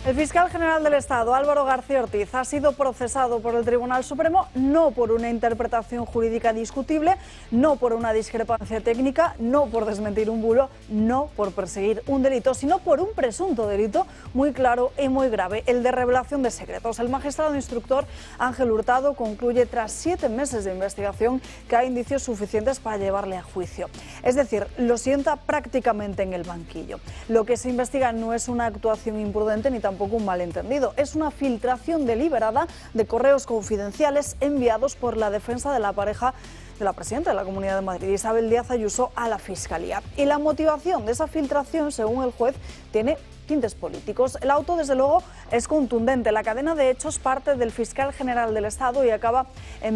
El fiscal general del Estado, Álvaro García Ortiz, ha sido procesado por el Tribunal Supremo no por una interpretación jurídica discutible, no por una discrepancia técnica, no por desmentir un bulo, no por perseguir un delito, sino por un presunto delito muy claro y muy grave, el de revelación de secretos. El magistrado instructor Ángel Hurtado concluye tras 7 meses de investigación que hay indicios suficientes para llevarle a juicio. Es decir, lo sienta prácticamente en el banquillo. Lo que se investiga no es una actuación imprudente ni tampoco un malentendido. Es una filtración deliberada de correos confidenciales enviados por la defensa de la pareja de la presidenta de la Comunidad de Madrid, Isabel Díaz Ayuso, a la Fiscalía. Y la motivación de esa filtración, según el juez, tiene tintes políticos. El auto, desde luego, es contundente. La cadena de hechos parte del fiscal general del Estado y acaba en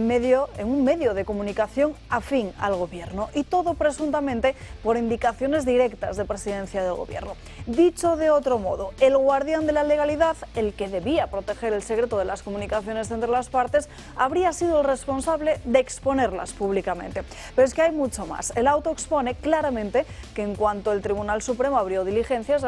un medio de comunicación afín al gobierno. Y todo presuntamente por indicaciones directas de presidencia del gobierno. Dicho de otro modo, el guardián de la legalidad, el que debía proteger el secreto de las comunicaciones entre las partes, habría sido el responsable de exponerlas públicamente. Pero es que hay mucho más. El auto expone claramente que en cuanto el Tribunal Supremo abrió diligencias,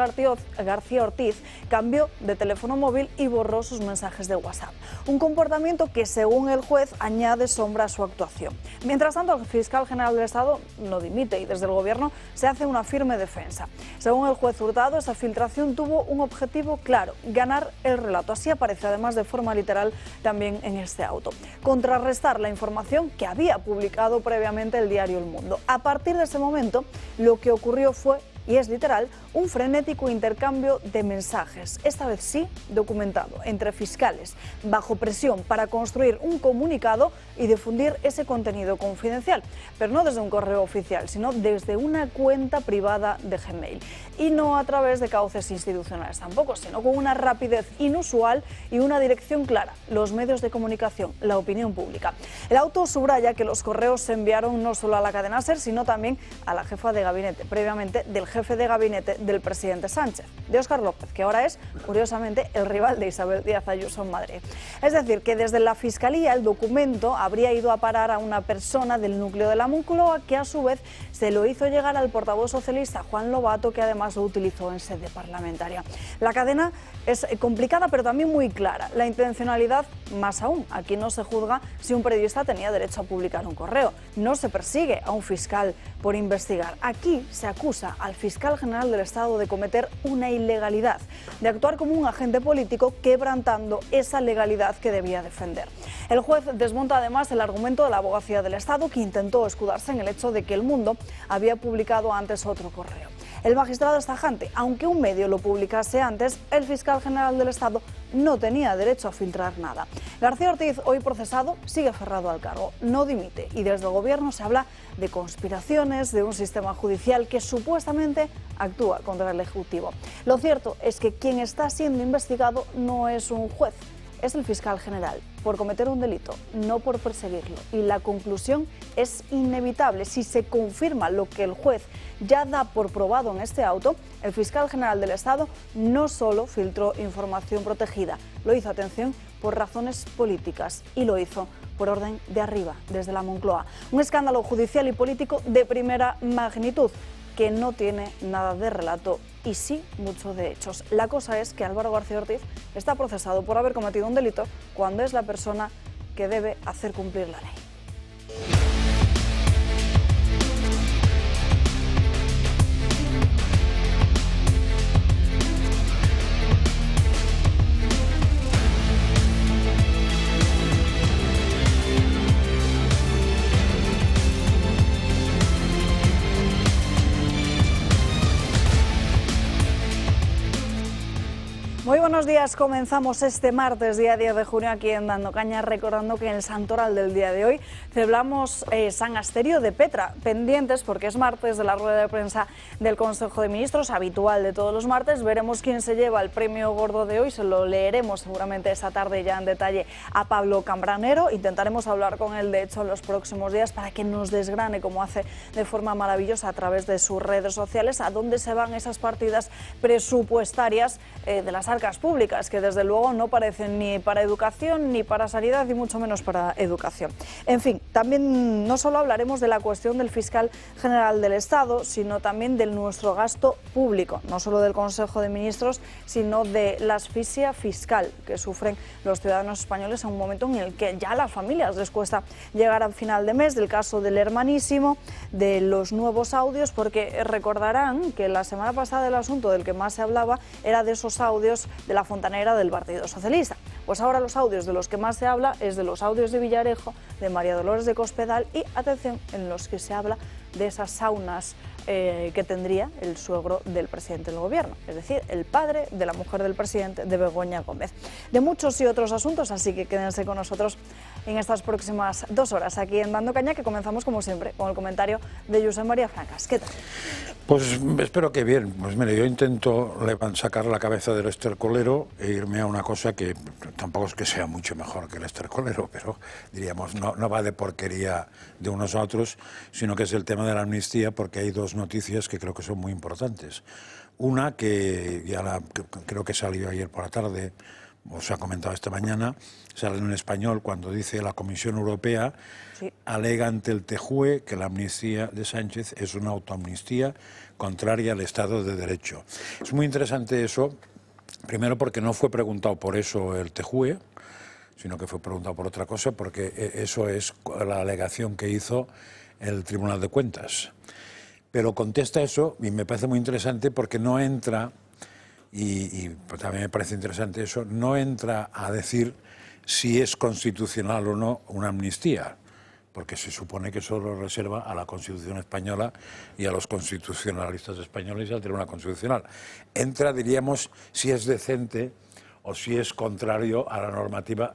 García Ortiz cambió de teléfono móvil y borró sus mensajes de WhatsApp. Un comportamiento que, según el juez, añade sombra a su actuación. Mientras tanto, el fiscal general del Estado no dimite y desde el gobierno se hace una firme defensa. Según el juez Hurtado, esa filtración tuvo un objetivo claro: ganar el relato. Así aparece además de forma literal también en este auto. Contrarrestar la información que había publicado previamente el diario El Mundo. A partir de ese momento, lo que ocurrió fue, y es literal, un frenético intercambio de mensajes, esta vez sí documentado, entre fiscales, bajo presión para construir un comunicado y difundir ese contenido confidencial, pero no desde un correo oficial, sino desde una cuenta privada de Gmail. Y no a través de cauces institucionales tampoco, sino con una rapidez inusual y una dirección clara: los medios de comunicación, la opinión pública. El auto subraya que los correos se enviaron no solo a la cadena SER, sino también a la jefa de gabinete, previamente del jefe de gabinete del presidente Sánchez, de Óscar López, que ahora es, curiosamente, el rival de Isabel Díaz Ayuso en Madrid. Es decir, que desde la Fiscalía el documento habría ido a parar a una persona del núcleo de la Moncloa, que a su vez se lo hizo llegar al portavoz socialista Juan Lobato, que además lo utilizó en sede parlamentaria. La cadena es complicada, pero también muy clara. La intencionalidad, más aún. Aquí no se juzga si un periodista tenía derecho a publicar un correo. No se persigue a un fiscal por investigar. Aquí se acusa al fiscal general del Estado de cometer una ilegalidad, de actuar como un agente político quebrantando esa legalidad que debía defender. El juez desmonta además el argumento de la Abogacía del Estado, que intentó escudarse en el hecho de que El Mundo había publicado antes otro correo. El magistrado es tajante: aunque un medio lo publicase antes, el fiscal general del Estado no tenía derecho a filtrar nada. García Ortiz, hoy procesado, sigue aferrado al cargo, no dimite, y desde el gobierno se habla de conspiraciones, de un sistema judicial que supuestamente actúa contra el Ejecutivo. Lo cierto es que quien está siendo investigado no es un juez, es el fiscal general, por cometer un delito, no por perseguirlo. Y la conclusión es inevitable. Si se confirma lo que el juez ya da por probado en este auto, el fiscal general del Estado no solo filtró información protegida, lo hizo, atención, por razones políticas, y lo hizo por orden de arriba, desde la Moncloa. Un escándalo judicial y político de primera magnitud, que no tiene nada de relato y sí mucho de hechos. La cosa es que Álvaro García Ortiz está procesado por haber cometido un delito cuando es la persona que debe hacer cumplir la ley. Muy buenos días, comenzamos este martes, día 10 de junio, aquí en Dando Caña, recordando que en el santoral del día de hoy celebramos San Asterio de Petra, pendientes porque es martes de la rueda de prensa del Consejo de Ministros, habitual de todos los martes. Veremos quién se lleva el premio gordo de hoy, se lo leeremos seguramente esta tarde ya en detalle a Pablo Cambranero. Intentaremos hablar con él, de hecho, en los próximos días para que nos desgrane, como hace de forma maravillosa a través de sus redes sociales, a dónde se van esas partidas presupuestarias de las arcas públicas, que desde luego no parecen ni para educación, ni para sanidad, y mucho menos para educación. En fin, también no solo hablaremos de la cuestión del fiscal general del Estado, sino también de nuestro gasto público, no solo del Consejo de Ministros, sino de la asfixia fiscal que sufren los ciudadanos españoles en un momento en el que ya a las familias les cuesta llegar al final de mes, del caso del hermanísimo, de los nuevos audios, porque recordarán que la semana pasada el asunto del que más se hablaba era de esos audios de la fontanera del Partido Socialista. Pues ahora los audios de los que más se habla es de los audios de Villarejo, de María Dolores de Cospedal y, atención, en los que se habla de esas saunas que tendría el suegro del presidente del gobierno, es decir, el padre de la mujer del presidente, de Begoña Gómez. De muchos y otros asuntos, así que quédense con nosotros en estas próximas 2 horas aquí en Dando Caña, que comenzamos como siempre con el comentario de Josep María Francas. ¿Qué tal? Pues espero que bien. Pues mire, yo intento sacar la cabeza del estercolero e irme a una cosa que tampoco es que sea mucho mejor que el estercolero, pero diríamos no va de porquería de unos a otros, sino que es el tema de la amnistía, porque hay 2 noticias que creo que son muy importantes. Una que creo que salió ayer por la tarde, os ha comentado esta mañana, sale en español cuando dice la Comisión Europea alega ante el TJUE que la amnistía de Sánchez es una autoamnistía contraria al Estado de Derecho. Es muy interesante eso, primero porque no fue preguntado por eso el TJUE, sino que fue preguntado por otra cosa, porque eso es la alegación que hizo el Tribunal de Cuentas. Pero contesta eso y me parece muy interesante porque no entra, y también me parece interesante eso, no entra a decir si es constitucional o no una amnistía, porque se supone que eso lo reserva a la Constitución española y a los constitucionalistas españoles y al Tribunal Constitucional. Entra, diríamos, si es decente o si es contrario a la normativa,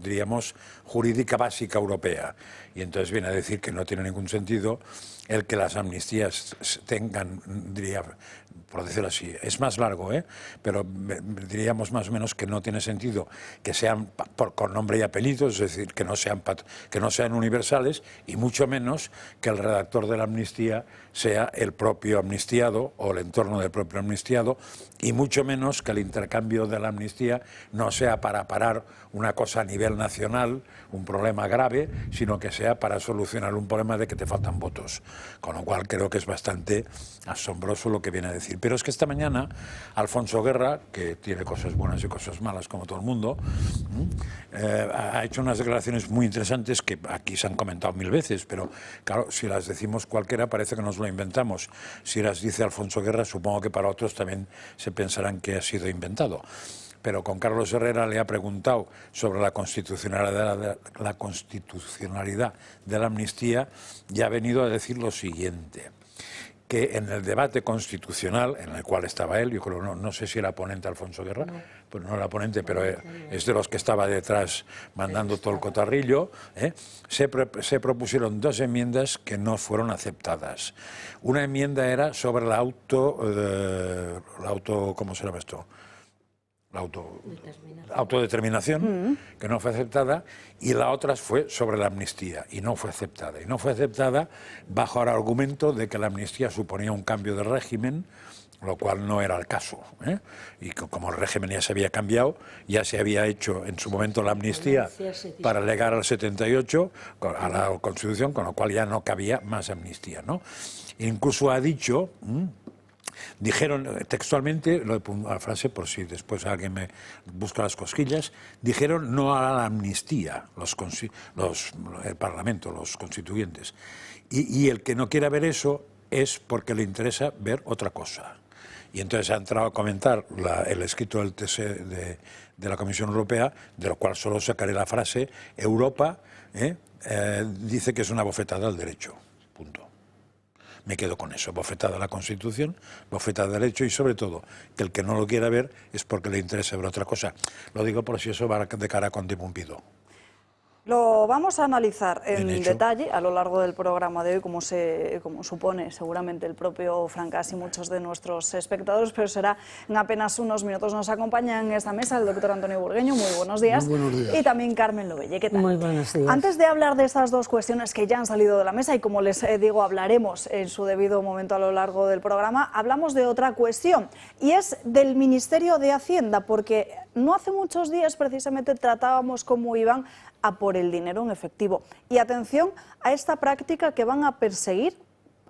diríamos, jurídica básica europea. Y entonces viene a decir que no tiene ningún sentido el que las amnistías tengan, diría, por decirlo así, es más largo, pero diríamos más o menos que no tiene sentido que sean con nombre y apellido, es decir, que no sean universales, y mucho menos que el redactor de la amnistía sea el propio amnistiado o el entorno del propio amnistiado, y mucho menos que el intercambio de la amnistía no sea para parar una cosa a nivel nacional, un problema grave, sino que sea para solucionar un problema de que te faltan votos. Con lo cual creo que es bastante asombroso lo que viene a decir. Pero es que esta mañana Alfonso Guerra, que tiene cosas buenas y cosas malas como todo el mundo, ha hecho unas declaraciones muy interesantes que aquí se han comentado 1000 veces, pero claro, si las decimos cualquiera parece que nos lo inventamos. Si las dice Alfonso Guerra, supongo que para otros también se pensarán que ha sido inventado. Pero con Carlos Herrera le ha preguntado sobre la constitucionalidad de la amnistía y ha venido a decir lo siguiente, que en el debate constitucional, en el cual estaba él, yo creo, no sé si era ponente Alfonso Guerra, pues no era ponente, pero es de los que estaba detrás mandando todo el cotarrillo, se propusieron 2 enmiendas que no fueron aceptadas. Una enmienda era sobre la ¿cómo se llama esto? La autodeterminación, que no fue aceptada, y la otra fue sobre la amnistía, y no fue aceptada. Y no fue aceptada bajo el argumento de que la amnistía suponía un cambio de régimen, lo cual no era el caso, y como el régimen ya se había cambiado, ya se había hecho en su momento la amnistía para llegar al 78 a la Constitución, con lo cual ya no cabía más amnistía, ¿no? Incluso ha dicho, dijeron textualmente, lo he puesto la frase por si después alguien me busca las cosquillas, dijeron no a la amnistía el Parlamento, los constituyentes, y el que no quiera ver eso es porque le interesa ver otra cosa. Y entonces ha entrado a comentar el escrito del TSE de la Comisión Europea, de lo cual solo sacaré la frase: Europa dice que es una bofetada al derecho. Punto. Me quedo con eso: bofetada a la Constitución, bofetada al derecho, y sobre todo que el que no lo quiera ver es porque le interesa ver otra cosa. Lo digo por si eso va de cara con Pumpido. Lo vamos a analizar en detalle a lo largo del programa de hoy, como supone seguramente el propio Francás y muchos de nuestros espectadores, pero será en apenas unos minutos. Nos acompaña en esta mesa el doctor Antonio Burgueño, muy buenos días. Muy buenos días. Y también Carmen Lobelle, ¿qué tal? Muy buenos días. Antes de hablar de estas dos cuestiones que ya han salido de la mesa y como les digo, hablaremos en su debido momento a lo largo del programa, hablamos de otra cuestión y es del Ministerio de Hacienda, porque no hace muchos días precisamente tratábamos cómo iban a por el dinero en efectivo. Y atención a esta práctica que van a perseguir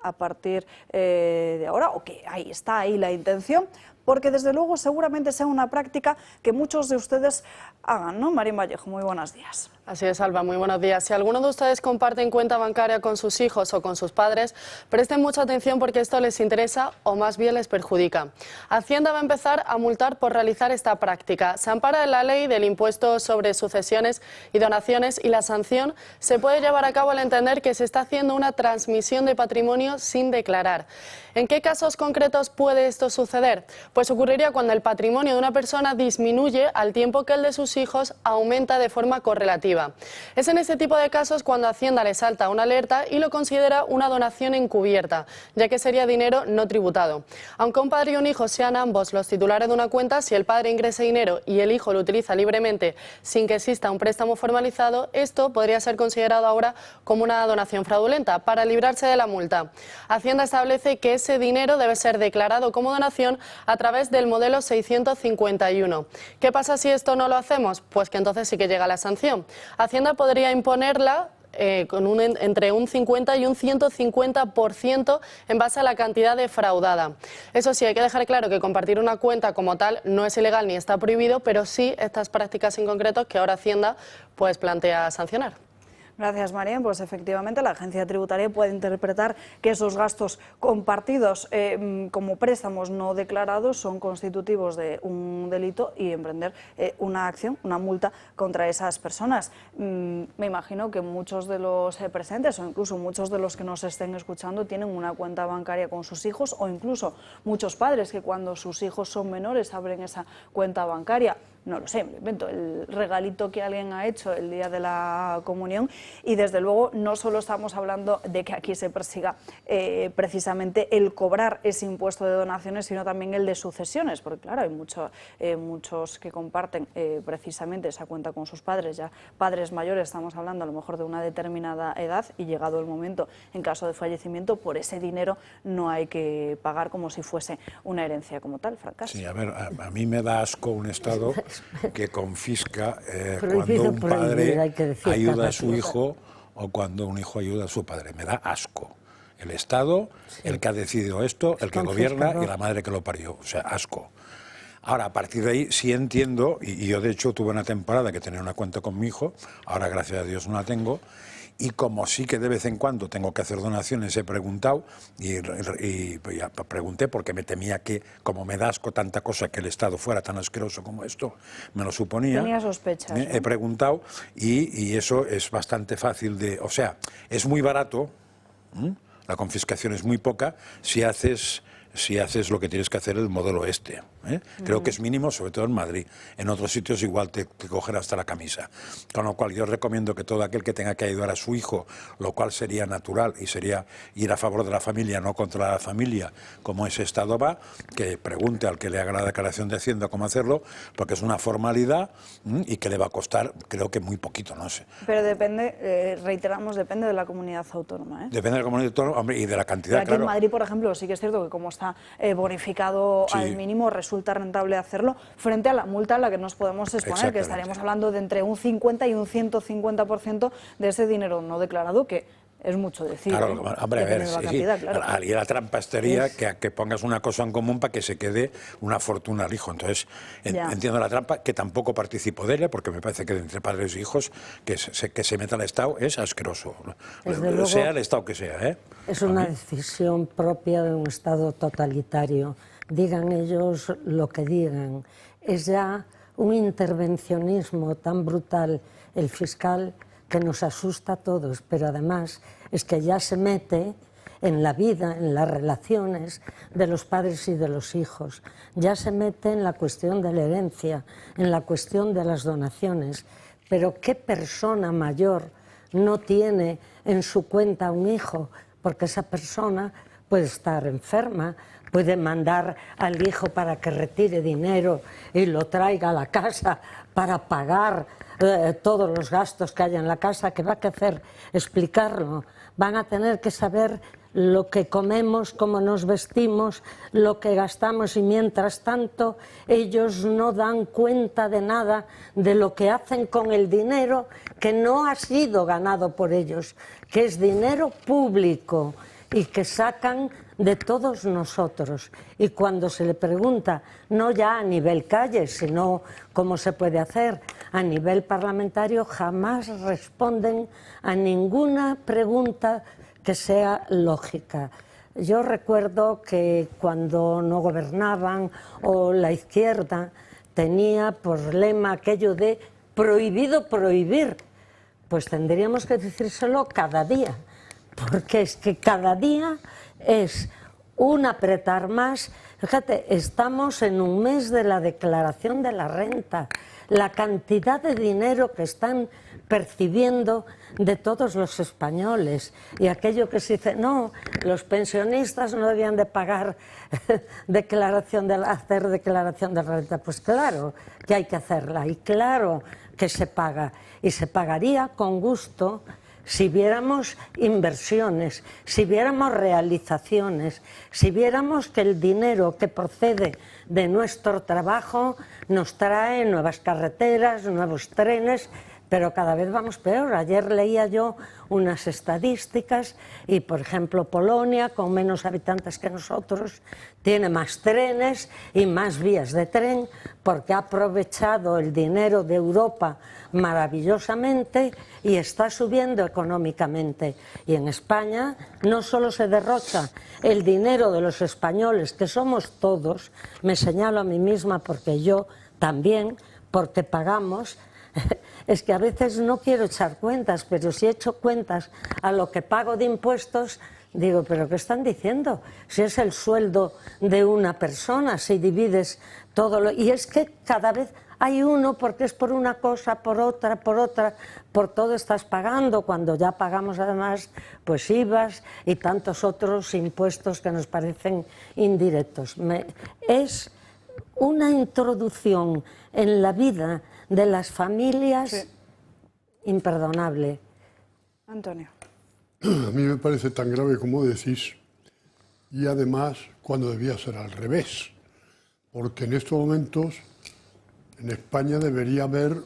a partir de ahora, o que ahí está la intención, porque desde luego seguramente sea una práctica que muchos de ustedes hagan, ¿no? Marín Vallejo, muy buenos días. Así es, Alba, muy buenos días. Si alguno de ustedes comparten cuenta bancaria con sus hijos o con sus padres, presten mucha atención porque esto les interesa o más bien les perjudica. Hacienda va a empezar a multar por realizar esta práctica. Se ampara en la ley del impuesto sobre sucesiones y donaciones y la sanción se puede llevar a cabo al entender que se está haciendo una transmisión de patrimonio sin declarar. ¿En qué casos concretos puede esto suceder? Pues ocurriría cuando el patrimonio de una persona disminuye al tiempo que el de sus hijos aumenta de forma correlativa. Es en este tipo de casos cuando Hacienda le salta una alerta y lo considera una donación encubierta, ya que sería dinero no tributado. Aunque un padre y un hijo sean ambos los titulares de una cuenta, si el padre ingresa dinero y el hijo lo utiliza libremente sin que exista un préstamo formalizado, esto podría ser considerado ahora como una donación fraudulenta para librarse de la multa. Hacienda establece que ese dinero debe ser declarado como donación a través del modelo 651. ¿Qué pasa si esto no lo hacemos? Pues que entonces sí que llega la sanción. Hacienda podría imponerla entre un 50 y un 150% en base a la cantidad defraudada. Eso sí, hay que dejar claro que compartir una cuenta como tal no es ilegal ni está prohibido, pero sí estas prácticas en concreto que ahora Hacienda pues plantea sancionar. Gracias, María. Pues efectivamente la agencia tributaria puede interpretar que esos gastos compartidos como préstamos no declarados son constitutivos de un delito y emprender una acción, una multa contra esas personas. Me imagino que muchos de los presentes o incluso muchos de los que nos estén escuchando tienen una cuenta bancaria con sus hijos o incluso muchos padres que cuando sus hijos son menores abren esa cuenta bancaria. No lo sé, me invento el regalito que alguien ha hecho el día de la comunión y desde luego no solo estamos hablando de que aquí se persiga precisamente el cobrar ese impuesto de donaciones, sino también el de sucesiones, porque claro, hay muchos que comparten precisamente esa cuenta con sus padres, ya padres mayores, estamos hablando a lo mejor de una determinada edad y llegado el momento, en caso de fallecimiento, por ese dinero no hay que pagar como si fuese una herencia como tal, Francás. Sí, a ver, a mí me da asco un Estado que confisca cuando un padre ayuda a su hijo o cuando un hijo ayuda a su padre. Me da asco. El Estado, sí, el que ha decidido esto, el que gobierna y la madre que lo parió. O sea, asco. Ahora, a partir de ahí sí entiendo, y yo de hecho tuve una temporada que tenía una cuenta con mi hijo, ahora gracias a Dios no la tengo, y como sí que de vez en cuando tengo que hacer donaciones, he preguntado y ya pregunté porque me temía que, como me da asco tanta cosa, que el Estado fuera tan asqueroso como esto, me lo suponía. Tenía sospechas, ¿no? He preguntado y eso es bastante fácil de... O sea, es muy barato, la confiscación es muy poca si haces lo que tienes que hacer el modelo este. Creo que es mínimo, sobre todo en Madrid. En otros sitios igual te cogen hasta la camisa. Con lo cual yo recomiendo que todo aquel que tenga que ayudar a su hijo, lo cual sería natural y sería ir a favor de la familia, no contra la familia, como ese Estado va, que pregunte al que le haga la declaración de Hacienda cómo hacerlo, porque es una formalidad y que le va a costar, creo que muy poquito, no sé. Pero depende, reiteramos, depende de la comunidad autónoma. Depende de la comunidad autónoma, hombre, y de la cantidad, aquí claro. En Madrid, por ejemplo, sí que es cierto que como está bonificado al mínimo, resulta rentable hacerlo frente a la multa a la que nos podemos exponer, que estaríamos hablando de entre un 50 y un 150% de ese dinero no declarado, que es mucho decir. Claro, hombre, a ver, claro. Y la trampa estaría que pongas una cosa en común para que se quede una fortuna al hijo. Entonces, entiendo la trampa, que tampoco participo de ella, porque me parece que entre padres e hijos que se meta al Estado es asqueroso. Luego, sea el Estado que sea. Es una decisión propia de un Estado totalitario. Digan ellos lo que digan. Es ya un intervencionismo tan brutal el fiscal que nos asusta a todos, pero además es que ya se mete en la vida, en las relaciones de los padres y de los hijos, ya se mete en la cuestión de la herencia, en la cuestión de las donaciones. pero ¿qué persona mayor no tiene en su cuenta un hijo? Porque esa persona puede estar enferma, puede mandar al hijo para que retire dinero y lo traiga a la casa para pagar todos los gastos que haya en la casa. ¿Qué va a hacer? Explicarlo. Van a tener que saber lo que comemos, cómo nos vestimos, lo que gastamos, y mientras tanto ellos no dan cuenta de nada de lo que hacen con el dinero que no ha sido ganado por ellos, que es dinero público y que sacan de todos nosotros. Y cuando se le pregunta, no ya a nivel calle, sino cómo se puede hacer a nivel parlamentario, jamás responden a ninguna pregunta que sea lógica. Yo recuerdo que cuando no gobernaban, o la izquierda tenía por lema aquello de prohibido prohibir, pues tendríamos que decírselo cada día, porque es que cada día es un apretar más. Fíjate, estamos en un mes de la declaración de la renta, la cantidad de dinero que están percibiendo de todos los españoles, y aquello que se dice, no, los pensionistas no debían de pagar hacer declaración de la renta. Pues claro que hay que hacerla, y claro que se paga, y se pagaría con gusto si viéramos inversiones, si viéramos realizaciones, si viéramos que el dinero que procede de nuestro trabajo nos trae nuevas carreteras, nuevos trenes, pero cada vez vamos peor. Ayer leía yo unas estadísticas y, por ejemplo, Polonia, con menos habitantes que nosotros, tiene más trenes y más vías de tren porque ha aprovechado el dinero de Europa maravillosamente y está subiendo económicamente. Y en España no solo se derrocha el dinero de los españoles, que somos todos, me señalo a mí misma porque yo también, porque pagamos. Es que a veces no quiero echar cuentas, pero si echo cuentas a lo que pago de impuestos, digo, ¿pero qué están diciendo? Si es el sueldo de una persona, si divides todo lo... Y es que cada vez hay uno, porque es por una cosa, por otra, por todo estás pagando, cuando ya pagamos además pues IVAs y tantos otros impuestos que nos parecen indirectos. Es una introducción en la vida de las familias imperdonable. Antonio. A mí me parece tan grave como decís, y además cuando debía ser al revés, porque en estos momentos en España debería haber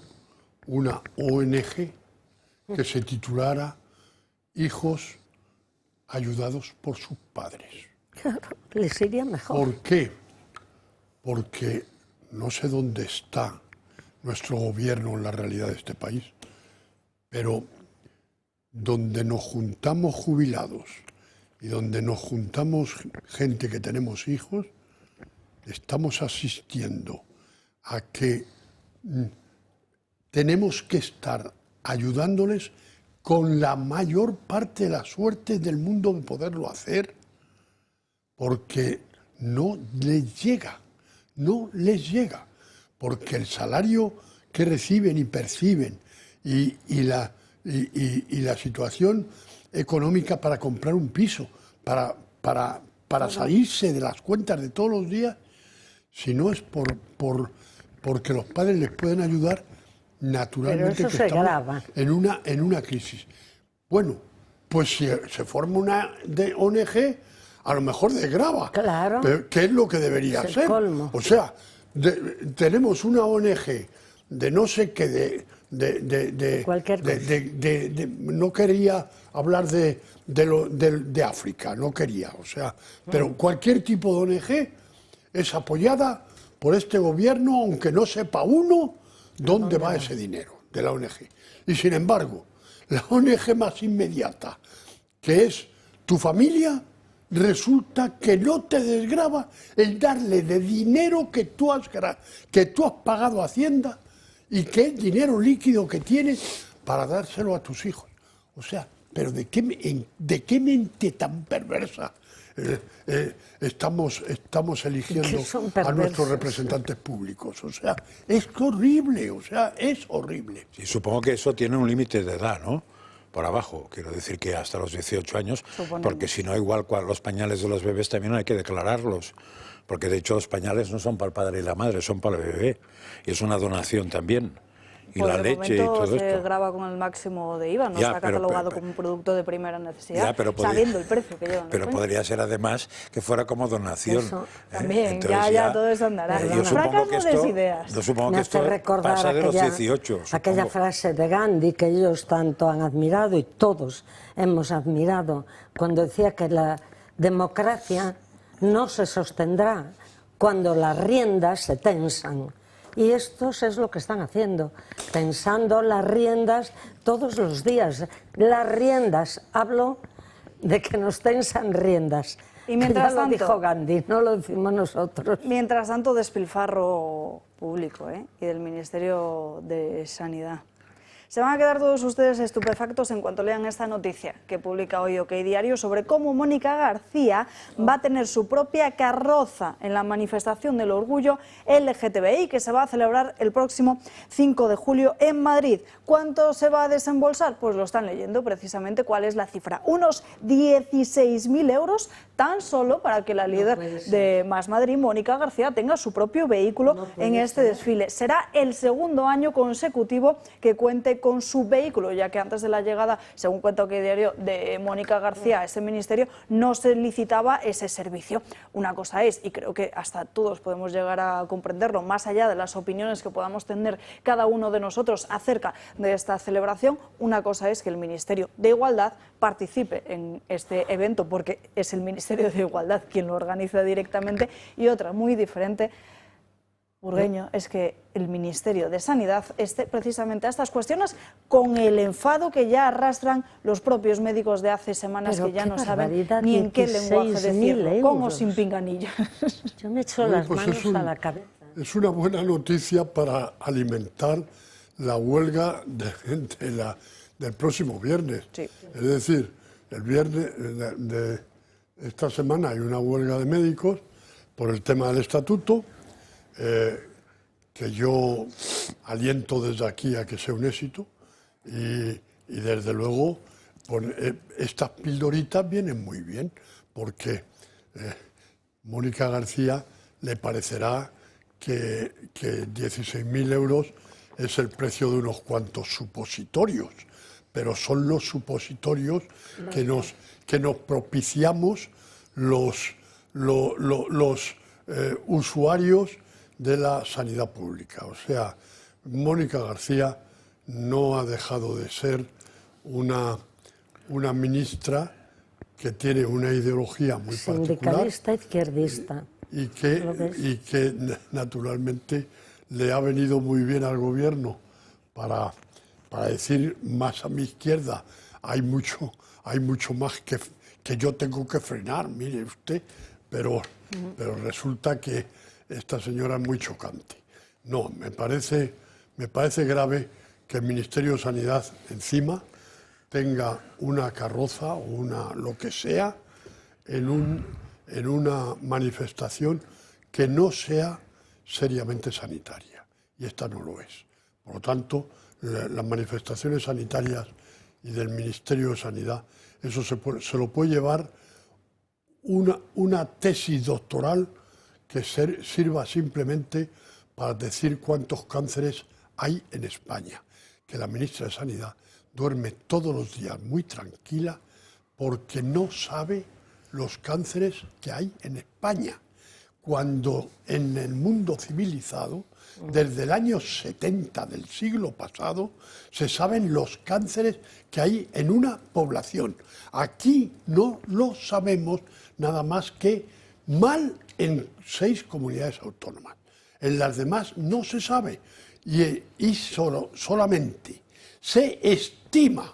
una ONG que se titulara Hijos ayudados por sus padres. Claro, les iría mejor. ¿Por qué? Porque no sé dónde está nuestro gobierno en la realidad de este país, pero donde nos juntamos jubilados y donde nos juntamos gente que tenemos hijos, estamos asistiendo a que tenemos que estar ayudándoles con la mayor parte de la suerte del mundo de poderlo hacer, porque no les llega, porque el salario que reciben y perciben y la situación económica para comprar un piso, para salirse de las cuentas de todos los días, si no es porque los padres les pueden ayudar, naturalmente pero eso que estamos grava en una crisis. Bueno, pues si se forma una ONG, a lo mejor desgrava. Claro. Pero ¿qué es lo que debería Es el ser? colmo. O sea, tenemos una ONG de no sé qué, Cualquier cosa. no quería hablar de África, no quería, o sea, pero cualquier tipo de ONG es apoyada por este gobierno, aunque no sepa uno dónde va ese dinero de la ONG. Y sin embargo, la ONG más inmediata, que es tu familia, resulta que no te desgrava el darle de dinero que tú has pagado a Hacienda y que es dinero líquido que tienes para dárselo a tus hijos. O sea, pero ¿de qué mente tan perversa estamos eligiendo a nuestros representantes públicos? O sea, es horrible, es horrible. Sí, supongo que eso tiene un límite de edad, ¿no? Por abajo, quiero decir que hasta los 18 años, porque si no, igual los pañales de los bebés también hay que declararlos, porque de hecho los pañales no son para el padre y la madre, son para el bebé, y es una donación también. Y por la leche y todo se esto. graba con el máximo de IVA, no está catalogado como un producto de primera necesidad, sabiendo el precio que llevan. Pero podría ser además que fuera como donación. Eso, también, entonces, ya todo eso andará. Yo supongo que esto pasa de los 18. Aquella frase de Gandhi que ellos tanto han admirado y todos hemos admirado, cuando decía que la democracia no se sostendrá cuando las riendas se tensan. Y estos es lo que están haciendo, tensando las riendas todos los días. Las riendas, hablo de que nos tensan riendas. Y mientras ya lo tanto, dijo Gandhi, no lo decimos nosotros. Mientras tanto, despilfarro público y del Ministerio de Sanidad. Se van a quedar todos ustedes estupefactos en cuanto lean esta noticia que publica hoy OK Diario sobre cómo Mónica García va a tener su propia carroza en la manifestación del orgullo LGTBI que se va a celebrar el próximo 5 de julio en Madrid. ¿Cuánto se va a desembolsar? Pues lo están leyendo precisamente cuál es la cifra. Unos 16.000 euros tan solo para que la líder de Más Madrid, Mónica García, tenga su propio vehículo en este desfile. Será el segundo año consecutivo que cuente con su vehículo, ya que antes de la llegada, según cuenta OK Diario, de Mónica García a ese ministerio, no se licitaba ese servicio. Una cosa es, y creo que hasta todos podemos llegar a comprenderlo, más allá de las opiniones que podamos tener cada uno de nosotros acerca de esta celebración, una cosa es que el Ministerio de Igualdad participe en este evento, porque es el Ministerio de Igualdad quien lo organiza directamente, y otra muy diferente, Burgueño, es que el Ministerio de Sanidad esté precisamente a estas cuestiones con el enfado que ya arrastran los propios médicos de hace semanas. Pero que ya no saben ni en qué lenguaje decirlo, con o sin pinganillo. Yo me echo las manos a la cabeza. Es una buena noticia para alimentar la huelga del próximo viernes. Sí. Es decir, el viernes de esta semana hay una huelga de médicos por el tema del estatuto, que yo aliento desde aquí a que sea un éxito y desde luego estas pildoritas vienen muy bien porque Mónica García le parecerá que 16.000 euros es el precio de unos cuantos supositorios, pero son los supositorios que nos propiciamos los usuarios de la sanidad pública. O sea, Mónica García no ha dejado de ser una ministra que tiene una ideología muy sindicalista, izquierdista. Y que naturalmente le ha venido muy bien al gobierno para decir más a mi izquierda, hay mucho más que yo tengo que frenar, mire usted, pero resulta que esta señora es muy chocante. No, me parece grave que el Ministerio de Sanidad encima tenga una carroza o lo que sea en una manifestación que no sea seriamente sanitaria. Y esta no lo es. Por lo tanto, las manifestaciones sanitarias y del Ministerio de Sanidad, eso se lo puede llevar una tesis doctoral que sirva simplemente para decir cuántos cánceres hay en España. Que la ministra de Sanidad duerme todos los días muy tranquila porque no sabe los cánceres que hay en España. Cuando en el mundo civilizado, desde el año 70 del siglo pasado, se saben los cánceres que hay en una población. Aquí no lo sabemos nada más que mal en 6 comunidades autónomas. En las demás no se sabe y solamente se estima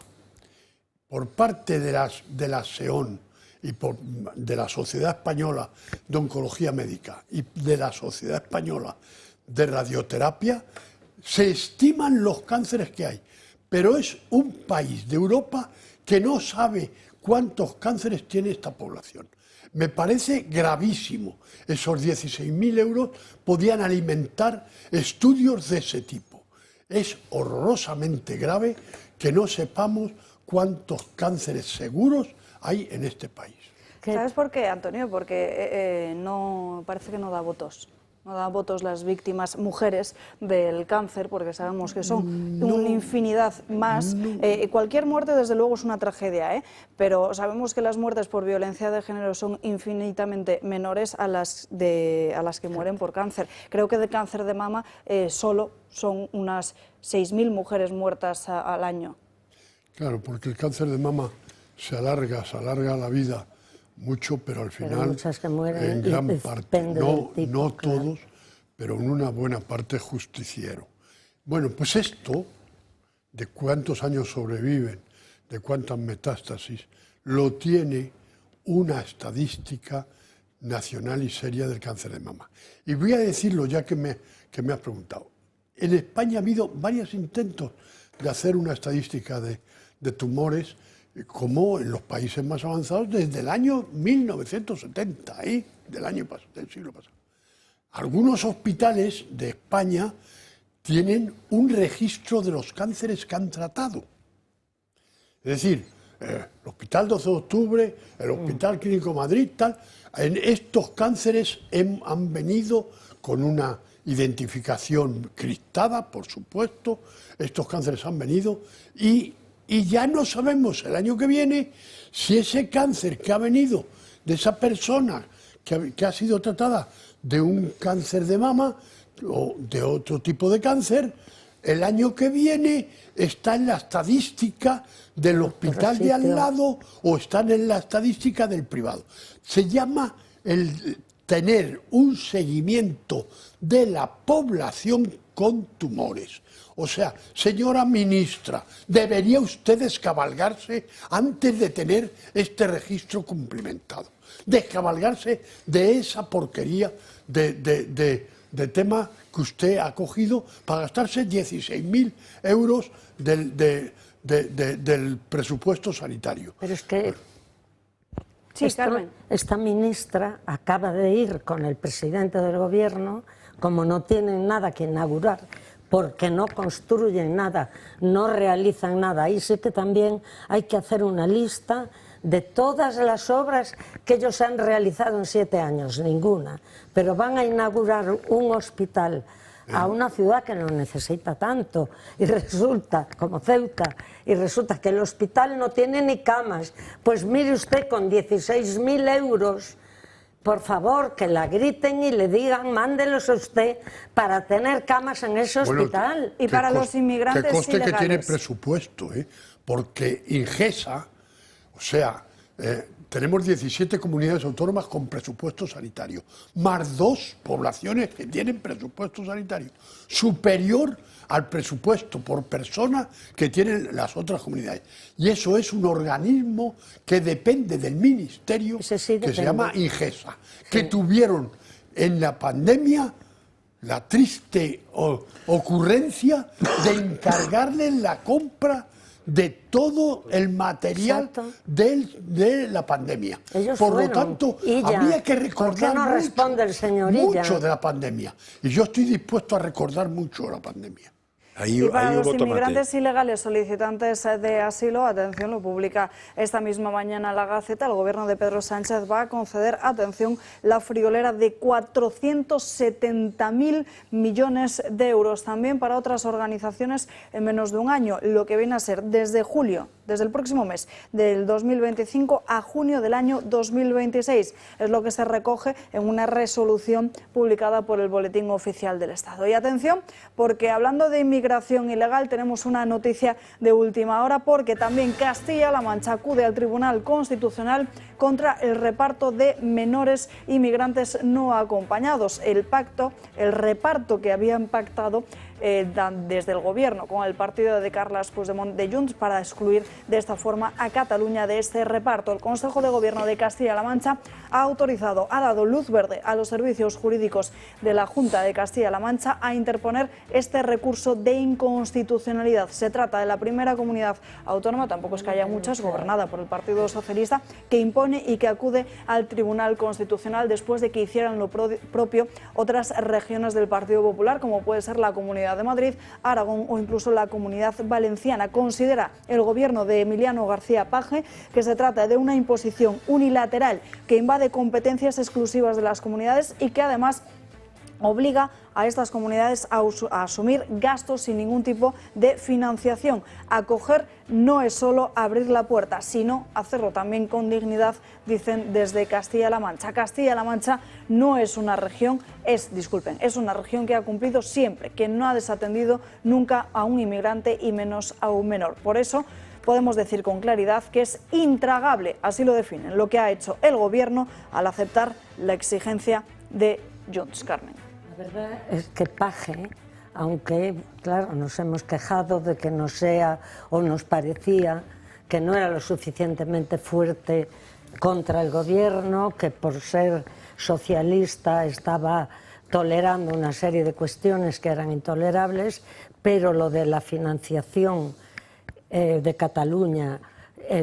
por parte de la SEON y de la Sociedad Española de Oncología Médica y de la Sociedad Española de Radioterapia, se estiman los cánceres que hay. Pero es un país de Europa que no sabe cuántos cánceres tiene esta población. Me parece gravísimo. Esos 16.000 euros podían alimentar estudios de ese tipo. Es horrorosamente grave que no sepamos cuántos cánceres seguros hay en este país. ¿Sabes por qué, Antonio? Porque no parece que no da votos. No dan votos las víctimas mujeres del cáncer, porque sabemos que son una infinidad más. Cualquier muerte, desde luego, es una tragedia, pero sabemos que las muertes por violencia de género son infinitamente menores a las que mueren por cáncer. Creo que de cáncer de mama solo son unas 6.000 mujeres muertas al año. Claro, porque el cáncer de mama se alarga la vida mucho, pero al final, muchas que mueren, en gran parte, no todos, pero en una buena parte justiciero. Bueno, pues esto, de cuántos años sobreviven, de cuántas metástasis, lo tiene una estadística nacional y seria del cáncer de mama. Y voy a decirlo ya que me has preguntado. En España ha habido varios intentos de hacer una estadística de tumores, como en los países más avanzados desde el año 1970, del siglo pasado. Algunos hospitales de España tienen un registro de los cánceres que han tratado. Es decir, el Hospital 12 de Octubre, el Hospital Clínico Madrid, en estos cánceres han venido con una identificación criptada, por supuesto. Estos cánceres han venido y ya no sabemos el año que viene si ese cáncer que ha venido de esa persona que ha sido tratada de un cáncer de mama o de otro tipo de cáncer, el año que viene está en la estadística del hospital de al lado o están en la estadística del privado. Se llama el tener un seguimiento de la población con tumores. O sea, señora ministra, debería usted descabalgarse antes de tener este registro cumplimentado. Descabalgarse de esa porquería de tema que usted ha cogido para gastarse 16.000 euros del presupuesto sanitario. Pero es que Sí, Carmen. Esta ministra acaba de ir con el presidente del gobierno, como no tienen nada que inaugurar, porque no construyen nada, no realizan nada. Ahí sí que también hay que hacer una lista de todas las obras que ellos han realizado en 7 años, ninguna. Pero van a inaugurar un hospital a una ciudad que no necesita tanto, y resulta, como Ceuta, y resulta que el hospital no tiene ni camas. Pues mire usted, con 16.000 euros, por favor, que la griten y le digan, mándelos a usted para tener camas en ese hospital. Y para los inmigrantes que conste ilegales. Que tiene presupuesto, porque Ingesa, o sea, tenemos 17 comunidades autónomas con presupuesto sanitario, más 2 poblaciones que tienen presupuesto sanitario, superior al presupuesto por persona que tienen las otras comunidades. Y eso es un organismo que depende del ministerio, que se llama Ingesa, que tuvieron en la pandemia la triste ocurrencia de encargarle la compra de todo el material de la pandemia. Por lo tanto, habría que recordar mucho de la pandemia. Y yo estoy dispuesto a recordar mucho la pandemia. Y para los inmigrantes ilegales solicitantes de asilo, atención, lo publica esta misma mañana La Gaceta, el gobierno de Pedro Sánchez va a conceder, atención, la friolera de 470.000 millones de euros, también para otras organizaciones en menos de un año, lo que viene a ser desde julio, desde el próximo mes del 2025 a junio del año 2026. Es lo que se recoge en una resolución publicada por el Boletín Oficial del Estado. Y atención, porque hablando de inmigración ilegal tenemos una noticia de última hora, porque también Castilla-La Mancha acude al Tribunal Constitucional contra el reparto de menores inmigrantes no acompañados. El reparto que habían pactado desde el gobierno con el partido de Carles Puigdemont de Junts para excluir de esta forma a Cataluña de este reparto. El Consejo de Gobierno de Castilla-La Mancha ha dado luz verde a los servicios jurídicos de la Junta de Castilla-La Mancha a interponer este recurso de inconstitucionalidad. Se trata de la primera comunidad autónoma, tampoco es que haya muchas, gobernada por el Partido Socialista, que impone y que acude al Tribunal Constitucional después de que hicieran lo propio otras regiones del Partido Popular, como puede ser la Comunidad de Madrid, Aragón o incluso la Comunidad Valenciana. Considera el gobierno de Emiliano García Paje que se trata de una imposición unilateral que invade competencias exclusivas de las comunidades y que además obliga a estas comunidades a asumir gastos sin ningún tipo de financiación. Acoger no es solo abrir la puerta, sino hacerlo también con dignidad, dicen desde Castilla-La Mancha. Castilla-La Mancha no es una región, es una región que ha cumplido siempre, que no ha desatendido nunca a un inmigrante y menos a un menor. Por eso podemos decir con claridad que es intragable, así lo definen, lo que ha hecho el gobierno al aceptar la exigencia de Junts. Carmen. La verdad es que Paje, aunque claro nos hemos quejado de que no sea o nos parecía que no era lo suficientemente fuerte contra el gobierno, que por ser socialista estaba tolerando una serie de cuestiones que eran intolerables, pero lo de la financiación de Cataluña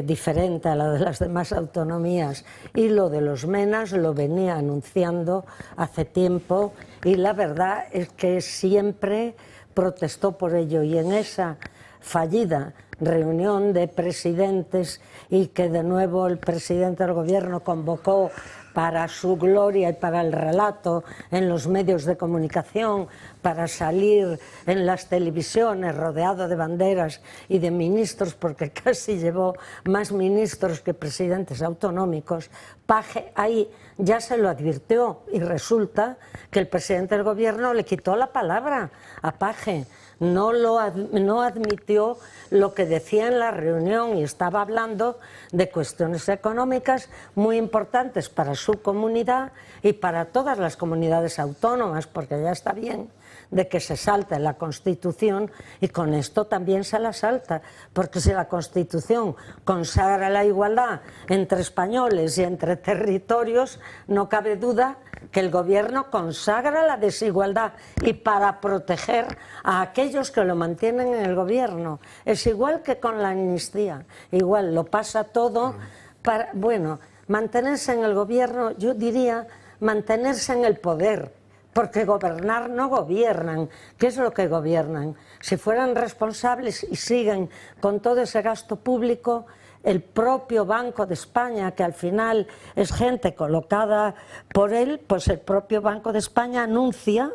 diferente a la de las demás autonomías y lo de los menas lo venía anunciando hace tiempo y la verdad es que siempre protestó por ello y en esa fallida reunión de presidentes y que de nuevo el presidente del gobierno convocó para su gloria y para el relato en los medios de comunicación, para salir en las televisiones rodeado de banderas y de ministros, porque casi llevó más ministros que presidentes autonómicos. Paje ahí ya se lo advirtió y resulta que el presidente del gobierno le quitó la palabra a Paje. No admitió lo que decía en la reunión y estaba hablando de cuestiones económicas muy importantes para su comunidad y para todas las comunidades autónomas, porque ya está bien de que se salte la Constitución y con esto también se la salta, porque si la Constitución consagra la igualdad entre españoles y entre territorios, no cabe duda que el gobierno consagra la desigualdad y para proteger a aquellos que lo mantienen en el gobierno. Es igual que con la amnistía, igual lo pasa todo para, bueno, mantenerse en el gobierno, yo diría mantenerse en el poder, porque gobernar no gobiernan. ¿Qué es lo que gobiernan? Si fueran responsables y siguen con todo ese gasto público, el propio Banco de España, que al final es gente colocada por él, pues el propio Banco de España anuncia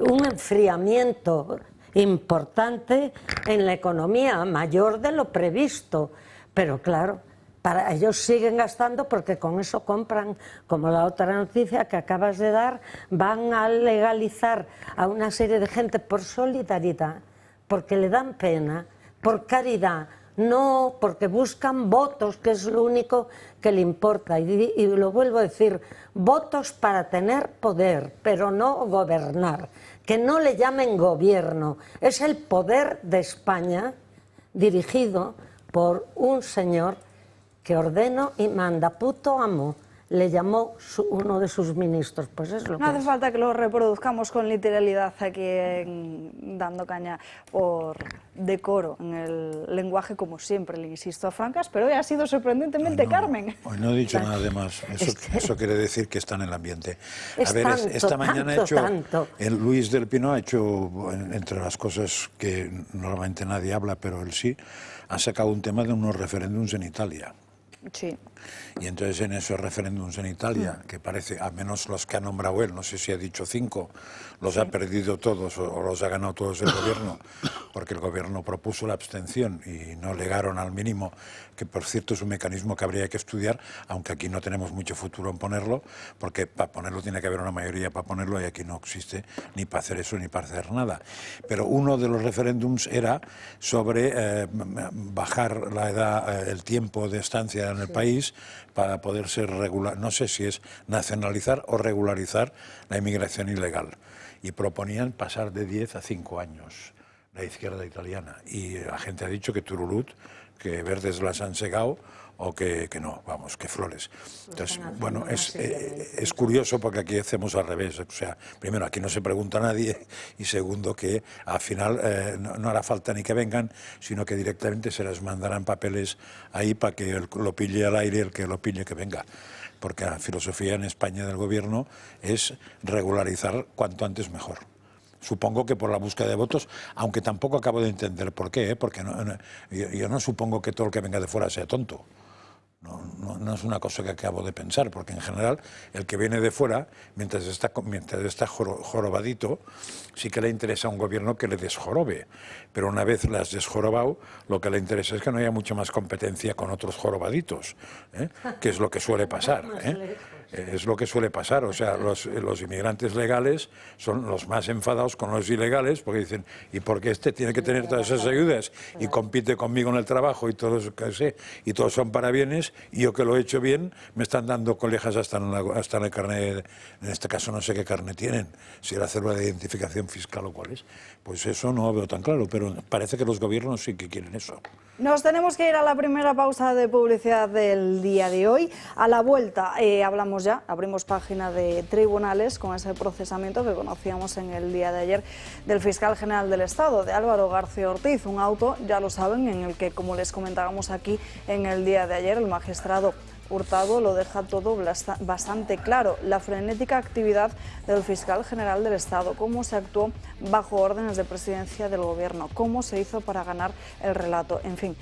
un enfriamiento importante en la economía, mayor de lo previsto. Pero claro, para ellos siguen gastando porque con eso compran, como la otra noticia que acabas de dar, van a legalizar a una serie de gente por solidaridad, porque le dan pena, por caridad, no porque buscan votos, que es lo único que le importa. Y lo vuelvo a decir, votos para tener poder, pero no gobernar. Que no le llamen gobierno, es el poder de España dirigido por un señor que ordeno y manda, puto amo, le llamó uno de sus ministros. Pues es lo que no hace falta que lo reproduzcamos con literalidad aquí dando caña por decoro en el lenguaje, como siempre, le insisto a Francas, pero hoy ha sido sorprendentemente Carmen. Hoy no he dicho nada de más, eso quiere decir que están en el ambiente. A ver, esta mañana el Luis del Pino ha hecho, entre las cosas que normalmente nadie habla, pero él sí, ha sacado un tema de unos referéndums en Italia. Sí. Y entonces en esos referéndums en Italia, que parece, al menos los que ha nombrado él, no sé si ha dicho 5, los ha perdido todos o los ha ganado todos el gobierno, porque el gobierno propuso la abstención y no llegaron al mínimo, que por cierto es un mecanismo que habría que estudiar, aunque aquí no tenemos mucho futuro en ponerlo, porque para ponerlo tiene que haber una mayoría para ponerlo y aquí no existe ni para hacer eso ni para hacer nada. Pero uno de los referéndums era sobre bajar la edad, el tiempo de estancia en el país para poder ser regular, no sé si es nacionalizar o regularizar la inmigración ilegal. y proponían pasar de 10 a 5 años la izquierda italiana. Y la gente ha dicho que turulut, que verdes las han segado, o que no, vamos, que flores. Entonces, bueno, es curioso porque aquí hacemos al revés. O sea, primero, aquí no se pregunta a nadie, y segundo, que al final no hará falta ni que vengan, sino que directamente se les mandarán papeles ahí para que lo pille al aire, el que lo pille que venga. Porque la filosofía en España del gobierno es regularizar cuanto antes mejor. Supongo que por la búsqueda de votos, aunque tampoco acabo de entender por qué, porque yo no supongo que todo el que venga de fuera sea tonto. No es una cosa que acabo de pensar, porque en general el que viene de fuera, mientras está jorobadito, sí que le interesa a un gobierno que le desjorobe. Pero una vez le has desjorobado, lo que le interesa es que no haya mucha más competencia con otros jorobaditos, que es lo que suele pasar. Es lo que suele pasar. O sea, los inmigrantes legales son los más enfadados con los ilegales, porque dicen, ¿y por qué este tiene que tener todas esas ayudas y compite conmigo en el trabajo y todos son parabienes, y yo que lo he hecho bien me están dando colejas hasta en el carnet? En este caso no sé qué carnet tienen, si la cédula de identificación fiscal o cuál es. Pues eso no lo veo tan claro, pero parece que los gobiernos sí que quieren eso. Nos tenemos que ir a la primera pausa de publicidad del día de hoy. A la vuelta abrimos página de tribunales con ese procesamiento que conocíamos en el día de ayer del fiscal general del Estado, de Álvaro García Ortiz. Un auto, ya lo saben, en el que, como les comentábamos aquí en el día de ayer, el magistrado Hurtado lo deja todo bastante claro. La frenética actividad del fiscal general del Estado, cómo se actuó bajo órdenes de presidencia del Gobierno, cómo se hizo para ganar el relato, en fin,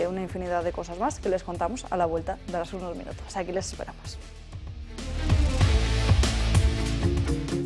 una infinidad de cosas más que les contamos a la vuelta de los unos minutos. Aquí les esperamos.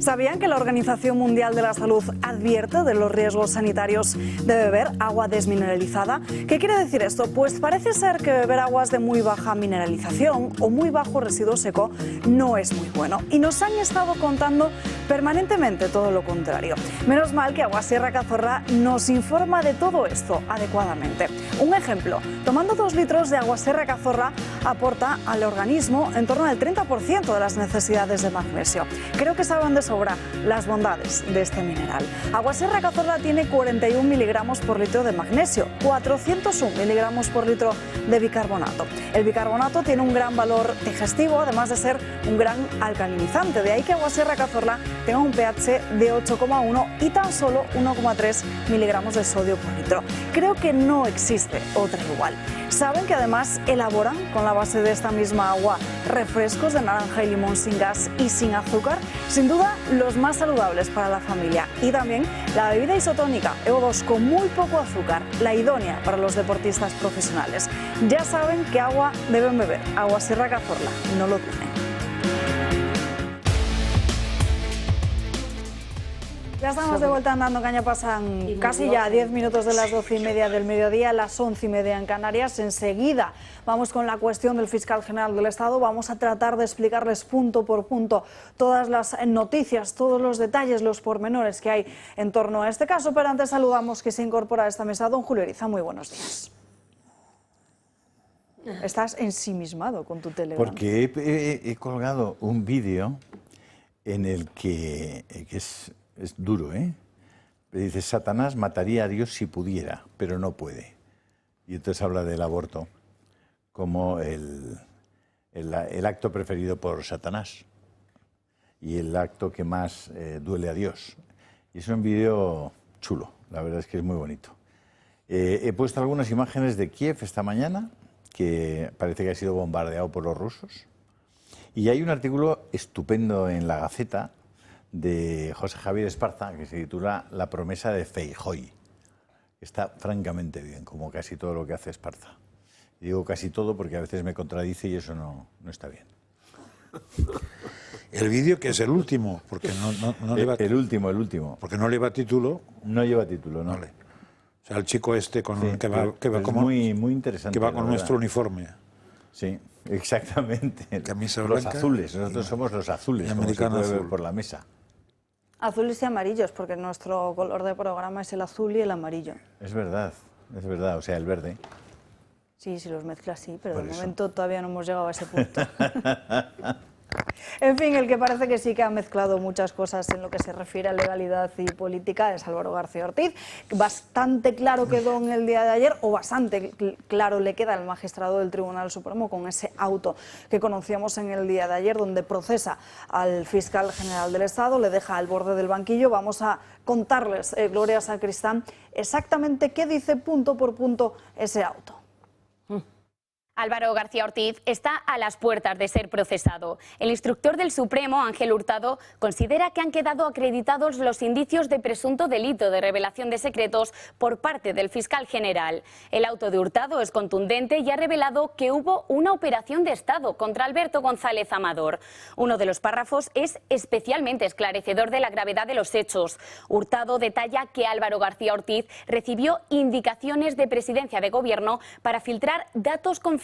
¿Sabían que la Organización Mundial de la Salud advierte de los riesgos sanitarios de beber agua desmineralizada? ¿Qué quiere decir esto? Pues parece ser que beber aguas de muy baja mineralización o muy bajo residuo seco no es muy bueno. Y nos han estado contando permanentemente todo lo contrario. Menos mal que Agua Sierra Cazorla nos informa de todo esto adecuadamente. Un ejemplo, tomando 2 litros de Agua Sierra Cazorla aporta al organismo en torno al 30% de las necesidades de magnesio. Creo que saben de sobra las bondades de este mineral. Agua Sierra Cazorla tiene 41 miligramos por litro de magnesio, 401 miligramos por litro de bicarbonato. El bicarbonato tiene un gran valor digestivo, además de ser un gran alcalinizante. De ahí que Agua Sierra Cazorla tenga un pH de 8,1 y tan solo 1,3 miligramos de sodio por litro. Creo que no existe otra igual. Saben que además elaboran con la base de esta misma agua refrescos de naranja y limón sin gas y sin azúcar, sin duda los más saludables para la familia. Y también la bebida isotónica EO2 con muy poco azúcar, la idónea para los deportistas profesionales. Ya saben qué agua deben beber. Agua Sierra Cazorla, no lo duden. Ya estamos de vuelta andando caña, pasan casi ya 10 minutos de las 12:30 del mediodía, las 11:30 en Canarias. Enseguida vamos con la cuestión del fiscal general del Estado. Vamos a tratar de explicarles punto por punto todas las noticias, todos los detalles, los pormenores que hay en torno a este caso. Pero antes saludamos que se incorpora a esta mesa don Julio Eriza. Muy buenos días. Estás ensimismado con tu Telegram. Porque he colgado un vídeo en el que es duro, ¿eh? Dice, Satanás mataría a Dios si pudiera, pero no puede. Y entonces habla del aborto como el acto preferido por Satanás y el acto que más duele a Dios. Y es un vídeo chulo, la verdad es que es muy bonito. He puesto algunas imágenes de Kiev esta mañana, que parece que ha sido bombardeado por los rusos. Y hay un artículo estupendo en La Gaceta de José Javier Esparza, que se titula La promesa de Feijóo. Está francamente bien, como casi todo lo que hace Esparza. Y digo casi todo porque a veces me contradice y eso no está bien. El vídeo, que es el último, porque no lleva... El último. Porque no lleva título. No lleva título, ¿no? Vale. O sea, el chico este con, sí, que va como... muy interesante. Que va con nuestro uniforme. Sí, exactamente. Camisa los blanca. Azules, nosotros somos los azules, como se puede ver por la mesa. Azules y amarillos, porque nuestro color de programa es el azul y el amarillo. Es verdad, o sea, el verde. Sí, si los mezclas sí, pero de momento todavía no hemos llegado a ese punto. En fin, el que parece que sí que ha mezclado muchas cosas en lo que se refiere a legalidad y política es Álvaro García Ortiz. Bastante claro quedó en el día de ayer, o bastante claro le queda al magistrado del Tribunal Supremo con ese auto que conocíamos en el día de ayer, donde procesa al fiscal general del Estado, le deja al borde del banquillo. Vamos a contarles, Gloria Sacristán, exactamente qué dice punto por punto ese auto. Álvaro García Ortiz está a las puertas de ser procesado. El instructor del Supremo, Ángel Hurtado, considera que han quedado acreditados los indicios de presunto delito de revelación de secretos por parte del fiscal general. El auto de Hurtado es contundente y ha revelado que hubo una operación de Estado contra Alberto González Amador. Uno de los párrafos es especialmente esclarecedor de la gravedad de los hechos. Hurtado detalla que Álvaro García Ortiz recibió indicaciones de Presidencia de Gobierno para filtrar datos confidenciales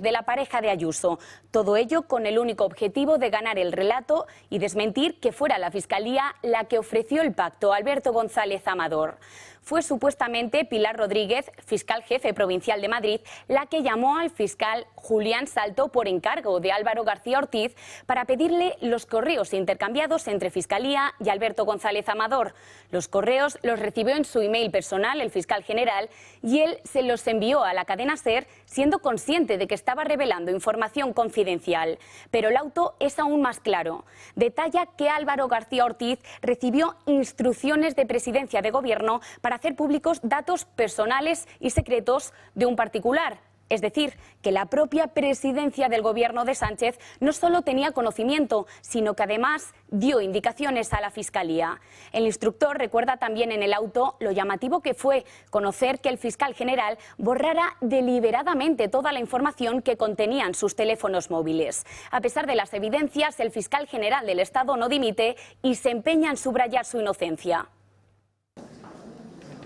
de la pareja de Ayuso. Todo ello con el único objetivo de ganar el relato y desmentir que fuera la Fiscalía la que ofreció el pacto a Alberto González Amador. Fue supuestamente Pilar Rodríguez, fiscal jefe provincial de Madrid, la que llamó al fiscal Julián Salto por encargo de Álvaro García Ortiz para pedirle los correos intercambiados entre Fiscalía y Alberto González Amador. Los correos los recibió en su email personal el fiscal general y él se los envió a la cadena SER siendo consciente de que estaba revelando información confidencial. Pero el auto es aún más claro. Detalla que Álvaro García Ortiz recibió instrucciones de Presidencia de Gobierno para hacer públicos datos personales y secretos de un particular. Es decir, que la propia Presidencia del Gobierno de Sánchez no solo tenía conocimiento, sino que además dio indicaciones a la Fiscalía. El instructor recuerda también en el auto lo llamativo que fue conocer que el fiscal general borrara deliberadamente toda la información que contenían sus teléfonos móviles. A pesar de las evidencias, el fiscal general del Estado no dimite y se empeña en subrayar su inocencia.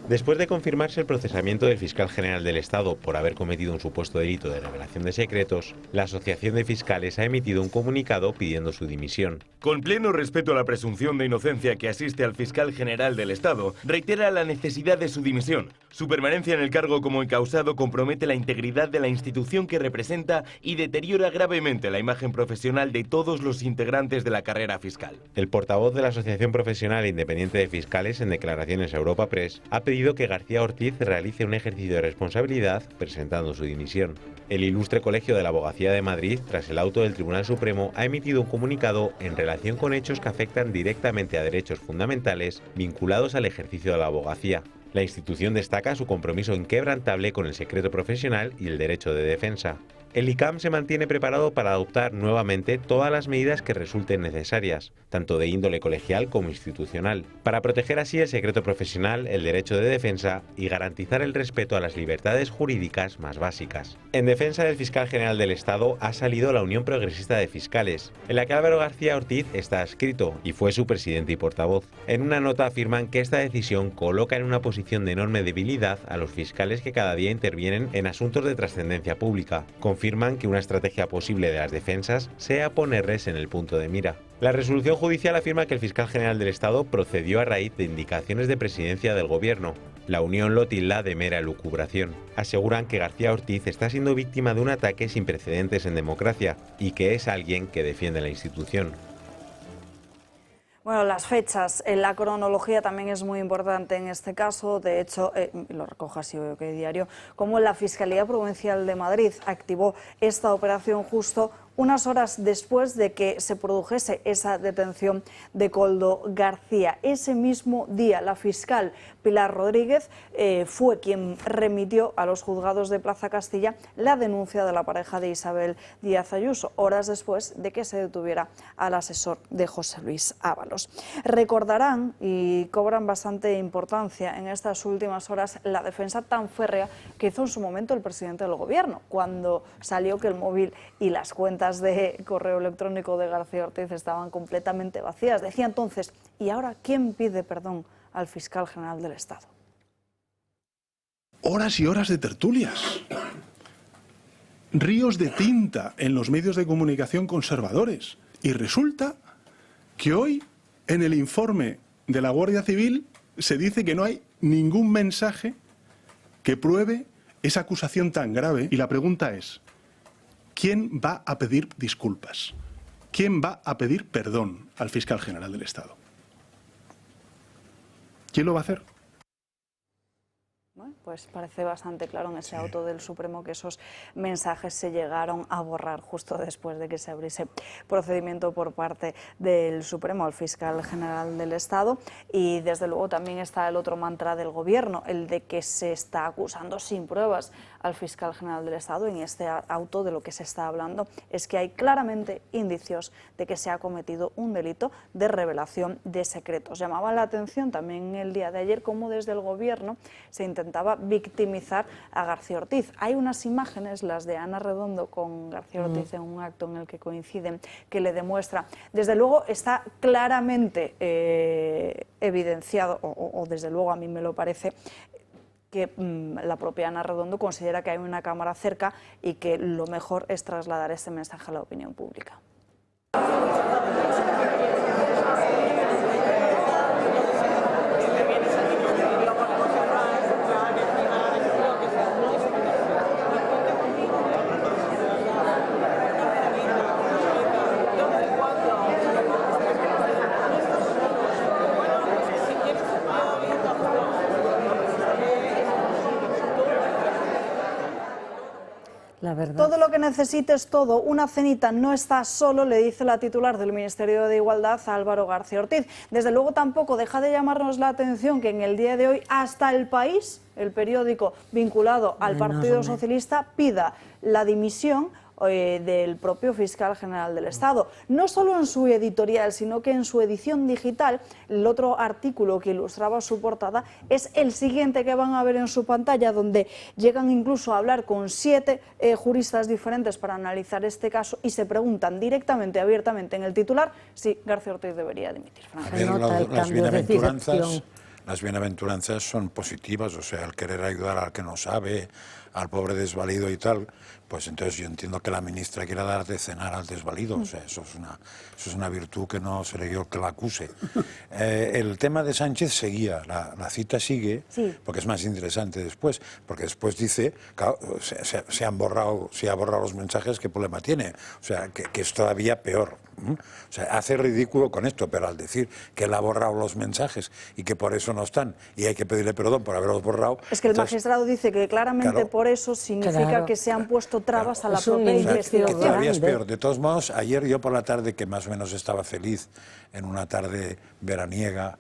Después de confirmarse el procesamiento del fiscal general del Estado por haber cometido un supuesto delito de revelación de secretos, la Asociación de Fiscales ha emitido un comunicado pidiendo su dimisión. Con pleno respeto a la presunción de inocencia que asiste al fiscal general del Estado, reitera la necesidad de su dimisión. Su permanencia en el cargo como encausado compromete la integridad de la institución que representa y deteriora gravemente la imagen profesional de todos los integrantes de la carrera fiscal. El portavoz de la Asociación Profesional Independiente de Fiscales, en declaraciones a Europa Press, ha pedido que García Ortiz realice un ejercicio de responsabilidad presentando su dimisión. El Ilustre Colegio de la Abogacía de Madrid, tras el auto del Tribunal Supremo, ha emitido un comunicado en relación con hechos que afectan directamente a derechos fundamentales vinculados al ejercicio de la abogacía. La institución destaca su compromiso inquebrantable con el secreto profesional y el derecho de defensa. El ICAM se mantiene preparado para adoptar nuevamente todas las medidas que resulten necesarias, tanto de índole colegial como institucional, para proteger así el secreto profesional, el derecho de defensa y garantizar el respeto a las libertades jurídicas más básicas. En defensa del fiscal general del Estado ha salido la Unión Progresista de Fiscales, en la que Álvaro García Ortiz está adscrito y fue su presidente y portavoz. En una nota afirman que esta decisión coloca en una posición de enorme debilidad a los fiscales que cada día intervienen en asuntos de trascendencia pública. Confirman que una estrategia posible de las defensas sea ponerles en el punto de mira. La resolución judicial afirma que el fiscal general del Estado procedió a raíz de indicaciones de Presidencia del Gobierno. La Unión lo tilda de mera elucubración. Aseguran que García Ortiz está siendo víctima de un ataque sin precedentes en democracia y que es alguien que defiende la institución. Bueno, las fechas, la cronología también es muy importante en este caso. De hecho, lo recojo así hoy que diario, como la Fiscalía Provincial de Madrid activó esta operación justo unas horas después de que se produjese esa detención de Koldo García. Ese mismo día, la fiscal Pilar Rodríguez fue quien remitió a los juzgados de Plaza Castilla la denuncia de la pareja de Isabel Díaz Ayuso, horas después de que se detuviera al asesor de José Luis Ábalos. Recordarán, y cobran bastante importancia en estas últimas horas, la defensa tan férrea que hizo en su momento el presidente del Gobierno, cuando salió que el móvil y las cuentas de correo electrónico de García Ortiz estaban completamente vacías. Decía entonces, ¿y ahora quién pide perdón al fiscal general del Estado? Horas y horas de tertulias, ríos de tinta en los medios de comunicación conservadores. Y resulta que hoy, en el informe de la Guardia Civil, se dice que no hay ningún mensaje que pruebe esa acusación tan grave. Y la pregunta es, ¿quién va a pedir disculpas? ¿quién va a pedir perdón al fiscal general del Estado? ¿Quién lo va a hacer? Bueno, pues parece bastante claro en ese auto del Supremo que esos mensajes se llegaron a borrar justo después de que se abriese procedimiento por parte del Supremo al fiscal general del Estado. Y desde luego también está el otro mantra del Gobierno, el de que se está acusando sin pruebas al fiscal general del Estado. En este auto de lo que se está hablando es que hay claramente indicios de que se ha cometido un delito de revelación de secretos. Llamaba la atención también el día de ayer cómo desde el Gobierno se intentaba victimizar a García Ortiz. Hay unas imágenes, las de Ana Redondo con García Ortiz en un acto en el que coinciden, que le demuestra. Desde luego está claramente evidenciado, o desde luego a mí me lo parece, que la propia Ana Redondo considera que hay una cámara cerca y que lo mejor es trasladar este mensaje a la opinión pública. La verdad. Todo lo que necesites, todo, una cenita, no estás solo, le dice la titular del Ministerio de Igualdad, Álvaro García Ortiz. Desde luego tampoco deja de llamarnos la atención que en el día de hoy hasta El País, el periódico vinculado al Partido Socialista, pida la dimisión del propio fiscal general del Estado. No solo en su editorial, sino que en su edición digital, el otro artículo que ilustraba su portada es el siguiente que van a ver en su pantalla, donde llegan incluso a hablar con 7 juristas diferentes para analizar este caso y se preguntan directamente, abiertamente en el titular, si García Ortiz debería dimitir. A ver, las bienaventuranzas son positivas, o sea, el querer ayudar al que no sabe, al pobre desvalido y tal, pues entonces yo entiendo que la ministra quiera dar de cenar al desvalido, o sea, eso es una virtud que no seré yo el que la acuse. El tema de Sánchez seguía, la cita sigue, sí, porque es más interesante después, porque después dice, claro, se ha borrado los mensajes, ¿qué problema tiene? O sea, que es todavía peor. O sea, hace ridículo con esto, pero al decir que él ha borrado los mensajes y que por eso no están y hay que pedirle perdón por haberlos borrado... Es que el magistrado dice que claramente claro, por eso significa que se han puesto trabas a la propia investigación. Que todavía es peor. De todos modos, ayer yo por la tarde, que más o menos estaba feliz, en una tarde veraniega...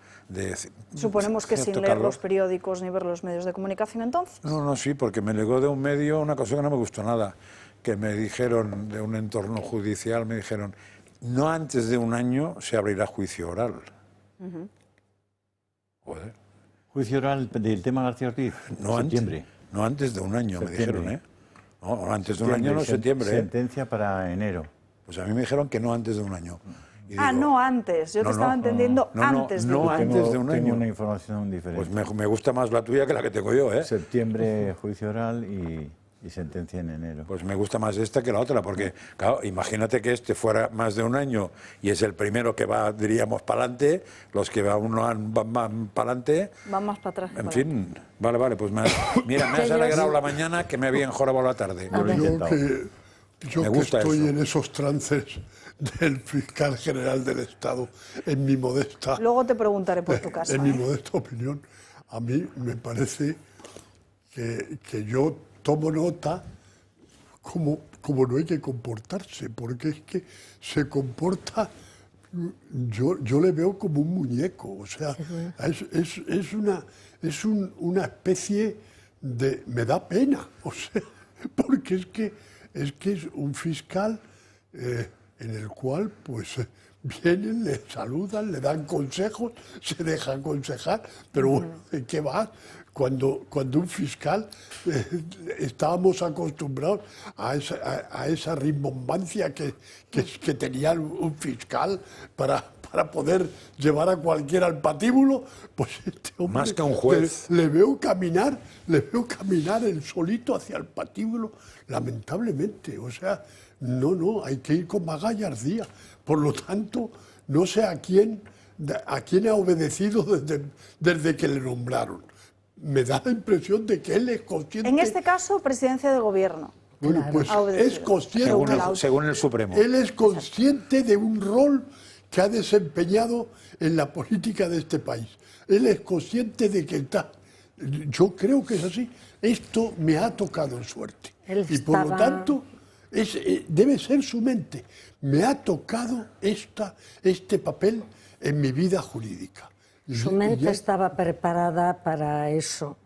Suponemos que sin leer los periódicos ni ver los medios de comunicación entonces. No, sí, porque me llegó de un medio una cosa que no me gustó nada, que me dijeron, de un entorno judicial, me dijeron... No antes de un año se abrirá juicio oral. Joder. ¿Juicio oral del tema García Ortiz? No, septiembre. No antes de un año, septiembre. Me dijeron, No, antes de un año, no, septiembre. Sentencia para enero. Pues a mí me dijeron que no antes de un año. Y digo, no antes. Yo te estaba entendiendo antes de un año. Antes de un año. Tengo una información diferente. Pues me gusta más la tuya que la que tengo yo, ¿eh? Septiembre, juicio oral y sentencia en enero. Pues me gusta más esta que la otra, porque, claro, imagínate que este fuera más de un año y es el primero que va, diríamos, para adelante, los que van para adelante... Van más para atrás. En fin, vale, pues mira, me has alegrado la mañana que me había enjorado la tarde. Yo que estoy en esos trances del fiscal general del Estado, en mi modesta... Luego te preguntaré por tu caso. En mi modesta opinión, a mí me parece que yo tomo nota como no hay que comportarse, porque es que se comporta, yo le veo como un muñeco, o sea, es una especie de... me da pena, o sea, porque es que es un fiscal en el cual pues vienen, le saludan, le dan consejos, se deja aconsejar, pero bueno, ¿de qué va? Cuando un fiscal estábamos acostumbrados a esa rimbombancia que tenía un fiscal para poder llevar a cualquiera al patíbulo, pues este hombre, más que un juez, le veo caminar él solito hacia el patíbulo, lamentablemente. O sea, no, hay que ir con más gallardía. Por lo tanto, no sé a quién ha obedecido desde que le nombraron. Me da la impresión de que él es consciente... En este caso, presidencia de gobierno. Bueno, pues es consciente, según el Supremo. Él es consciente de un rol que ha desempeñado en la política de este país. Él es consciente de que está. Yo creo que es así. Esto me ha tocado en suerte. Y por lo tanto, debe ser su mente. Me ha tocado este papel en mi vida jurídica. Su mente estaba preparada para eso.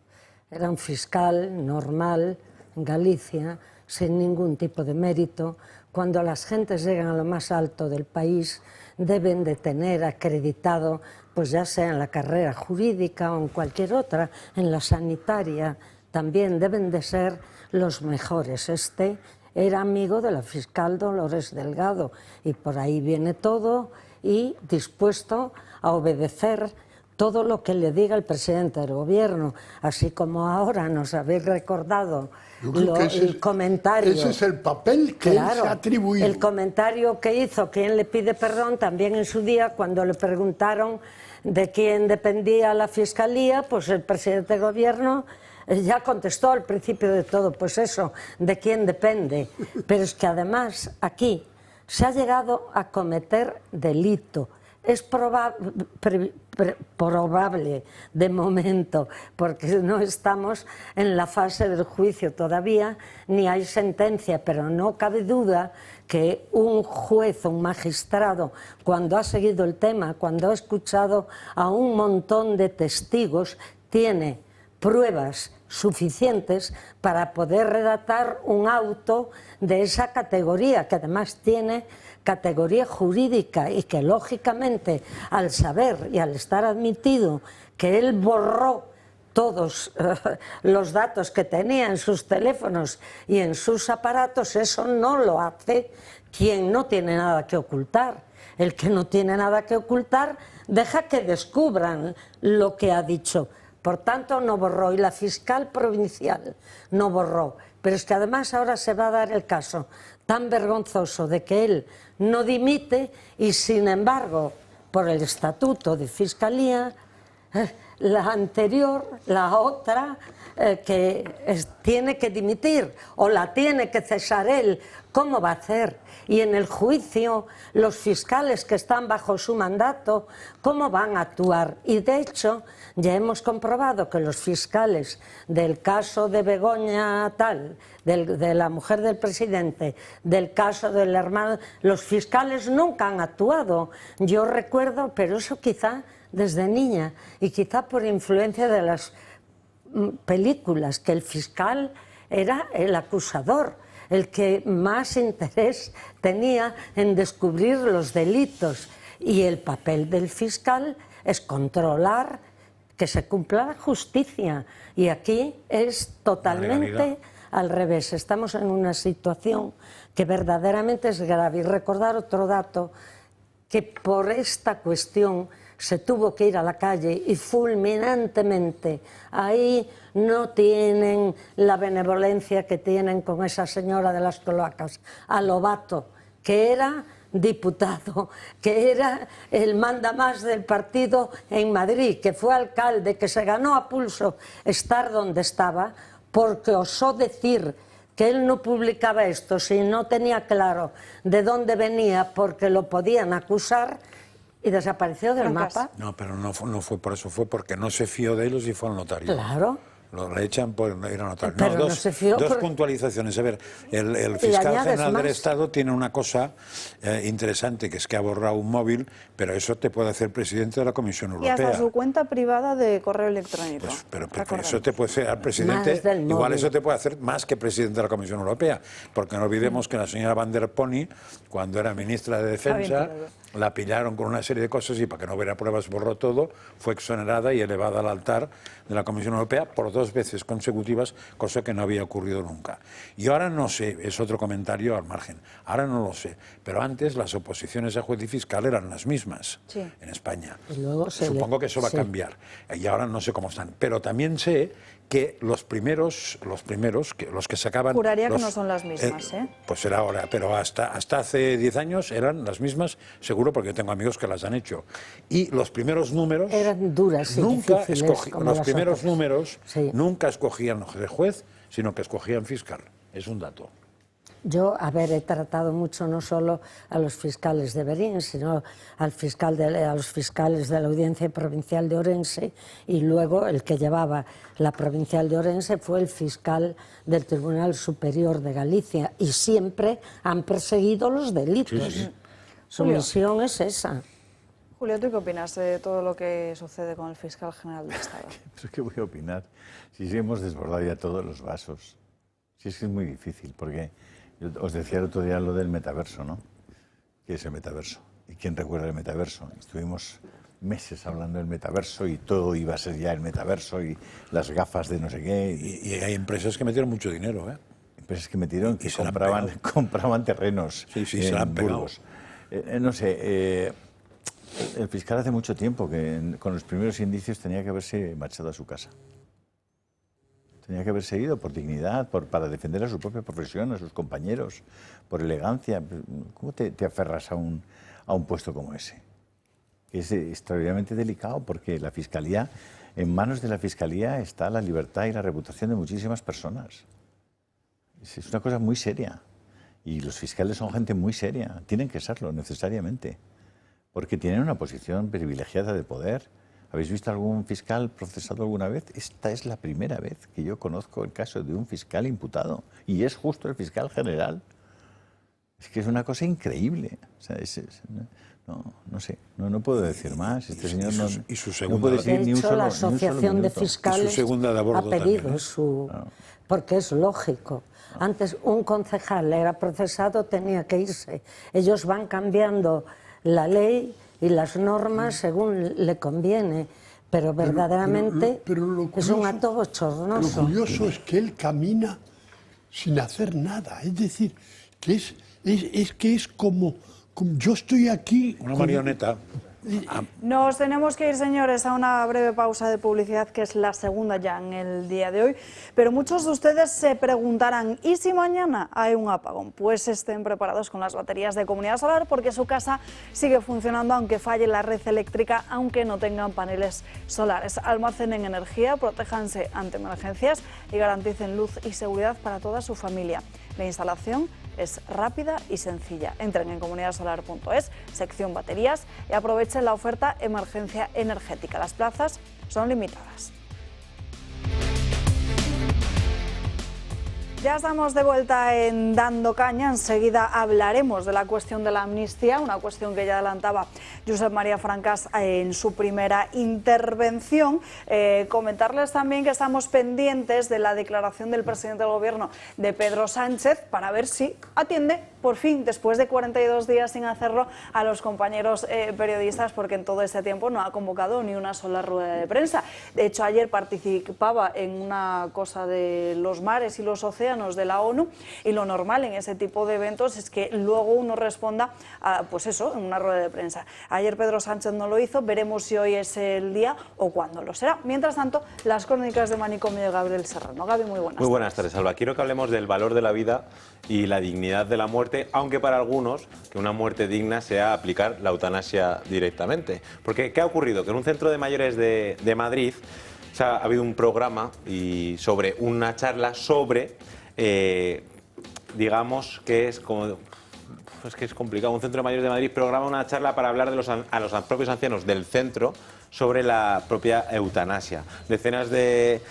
Era un fiscal normal en Galicia, sin ningún tipo de mérito. Cuando las gentes llegan a lo más alto del país, deben de tener acreditado, pues ya sea en la carrera jurídica o en cualquier otra, en la sanitaria, también deben de ser los mejores. Este era amigo de la fiscal Dolores Delgado y por ahí viene todo y dispuesto a obedecer todo lo que le diga el presidente del gobierno, así como ahora nos habéis recordado el comentario. Ese es el papel que él se ha atribuido. El comentario que hizo, ¿quién le pide perdón? También en su día, cuando le preguntaron de quién dependía la fiscalía, pues el presidente del gobierno ya contestó al principio de todo, pues eso, de quién depende. Pero es que además aquí se ha llegado a cometer delito. Es probable de momento, porque no estamos en la fase del juicio todavía, ni hay sentencia, pero no cabe duda que un juez o un magistrado, cuando ha seguido el tema, cuando ha escuchado a un montón de testigos, tiene pruebas suficientes para poder redactar un auto de esa categoría, que además tiene categoría jurídica y que lógicamente al saber y al estar admitido que él borró todos los datos que tenía en sus teléfonos y en sus aparatos, eso no lo hace quien no tiene nada que ocultar. El que no tiene nada que ocultar deja que descubran lo que ha dicho. Por tanto, no borró, y la fiscal provincial no borró. Pero es que además ahora se va a dar el caso tan vergonzoso de que él no dimite y, sin embargo, por el estatuto de fiscalía, la anterior, la otra, tiene que dimitir o la tiene que cesar él. ¿Cómo va a hacer? Y en el juicio, los fiscales que están bajo su mandato, ¿cómo van a actuar? Y de hecho, ya hemos comprobado que los fiscales del caso de Begoña tal, de la mujer del presidente, del caso del hermano, los fiscales nunca han actuado. Yo recuerdo, pero eso quizá desde niña y quizá por influencia de las películas, que el fiscal era el acusador, el que más interés tenía en descubrir los delitos, y el papel del fiscal es controlar que se cumpla la justicia, y aquí es totalmente al revés. Estamos en una situación que verdaderamente es grave. Y recordar otro dato, que por esta cuestión se tuvo que ir a la calle y fulminantemente. Ahí no tienen la benevolencia que tienen con esa señora de las cloacas, a Lobato, que era diputado, que era el mandamás del partido en Madrid, que fue alcalde, que se ganó a pulso estar donde estaba, porque osó decir que él no publicaba esto si no tenía claro de dónde venía, porque lo podían acusar, y desapareció del mapa. No, pero no fue por eso, fue porque no se fió de ellos y fue al notario. Claro. Lo echan por ir al notario. Pero no, no se fió dos puntualizaciones. A ver, el fiscal general del Estado tiene una cosa interesante, que es que ha borrado un móvil, pero eso te puede hacer presidente de la Comisión Europea. Y hasta su cuenta privada de correo electrónico. Pues, pero eso te puede ser presidente, igual eso te puede hacer más que presidente de la Comisión Europea, porque no olvidemos que la señora Van der Pony, cuando era ministra de Defensa, la pillaron con una serie de cosas y para que no hubiera pruebas borró todo, fue exonerada y elevada al altar de la Comisión Europea por 2 veces consecutivas, cosa que no había ocurrido nunca. Y ahora no sé, es otro comentario al margen, ahora no lo sé, pero antes las oposiciones a juez y fiscal eran las mismas en España. Supongo que eso va a cambiar y ahora no sé cómo están, pero también sé que los primeros, los que sacaban... Juraría que no son las mismas, Pues era ahora, pero hasta hace 10 años eran las mismas, seguro, porque yo tengo amigos que las han hecho. Y los primeros números... Eran duras y difíciles, los primeros números nunca escogían de juez, sino que escogían fiscal. Es un dato. Yo, he tratado mucho no solo a los fiscales de Berín, sino a los fiscales de la Audiencia Provincial de Orense, y luego el que llevaba la Provincial de Orense fue el fiscal del Tribunal Superior de Galicia, y siempre han perseguido los delitos. Sí, sí. Su misión es esa. Julio, ¿tú qué opinas de todo lo que sucede con el fiscal general del Estado? Pues, ¿qué voy a opinar? Si sí hemos desbordado ya todos los vasos. Si es que es muy difícil, porque yo os decía el otro día lo del metaverso, ¿no? ¿Qué es el metaverso? ¿Y quién recuerda el metaverso? Estuvimos meses hablando del metaverso y todo iba a ser ya el metaverso y las gafas de no sé qué. Y hay empresas que metieron mucho dinero, ¿eh? Empresas que metieron, que compraban terrenos se la han pegado. No sé, el fiscal hace mucho tiempo que con los primeros indicios tenía que haberse marchado a su casa. Tenía que haberse ido por dignidad, para defender a su propia profesión, a sus compañeros, por elegancia. ¿Cómo te aferras a un puesto como ese? Es extraordinariamente delicado porque la Fiscalía, en manos de la Fiscalía está la libertad y la reputación de muchísimas personas. Es una cosa muy seria. Y los fiscales son gente muy seria. Tienen que serlo necesariamente. Porque tienen una posición privilegiada de poder. ¿Habéis visto algún fiscal procesado alguna vez? Esta es la primera vez que yo conozco el caso de un fiscal imputado. Y es justo el fiscal general. Es que es una cosa increíble. O sea, no sé, no puedo decir más. Este señor no puede decir ni un solo minuto. La Asociación de Fiscales ha pedido porque es lógico. Antes un concejal era procesado, tenía que irse. Ellos van cambiando la ley y las normas según le conviene, pero verdaderamente es un acto bochornoso. Lo curioso es que él camina sin hacer nada, es decir, que es como yo estoy aquí... Una marioneta. Nos tenemos que ir, señores, a una breve pausa de publicidad, que es la segunda ya en el día de hoy. Pero muchos de ustedes se preguntarán, ¿y si mañana hay un apagón? Pues estén preparados con las baterías de Comunidad Solar, porque su casa sigue funcionando aunque falle la red eléctrica, aunque no tengan paneles solares. Almacenen energía, protéjanse ante emergencias y garanticen luz y seguridad para toda su familia. La instalación es rápida y sencilla. Entren en comunidadsolar.es, sección baterías, y aprovechen la oferta emergencia energética. Las plazas son limitadas. Ya estamos de vuelta en Dando Caña. Enseguida hablaremos de la cuestión de la amnistía, una cuestión que ya adelantaba Josep María Francas en su primera intervención. Comentarles también que estamos pendientes de la declaración del presidente del Gobierno, de Pedro Sánchez, para ver si atiende por fin, después de 42 días sin hacerlo, a los compañeros periodistas, porque en todo este tiempo no ha convocado ni una sola rueda de prensa. De hecho, ayer participaba en una cosa de los mares y los océanos de la ONU, y lo normal en ese tipo de eventos es que luego uno responda a, pues eso, en una rueda de prensa. Ayer Pedro Sánchez no lo hizo, veremos si hoy es el día o cuándo lo será. Mientras tanto, las crónicas de Manicomio de Gabriel Serrano. Gaby, muy buenas tardes. Muy buenas tardes, Alba. Quiero que hablemos del valor de la vida y la dignidad de la muerte, aunque para algunos que una muerte digna sea aplicar la eutanasia directamente. Porque, ¿qué ha ocurrido? Que en un centro de mayores de Madrid ha habido un programa sobre una charla sobre, digamos que es como... Es que es complicado. Un centro de mayores de Madrid programa una charla para hablar a los propios ancianos del centro sobre la propia eutanasia. Decenas de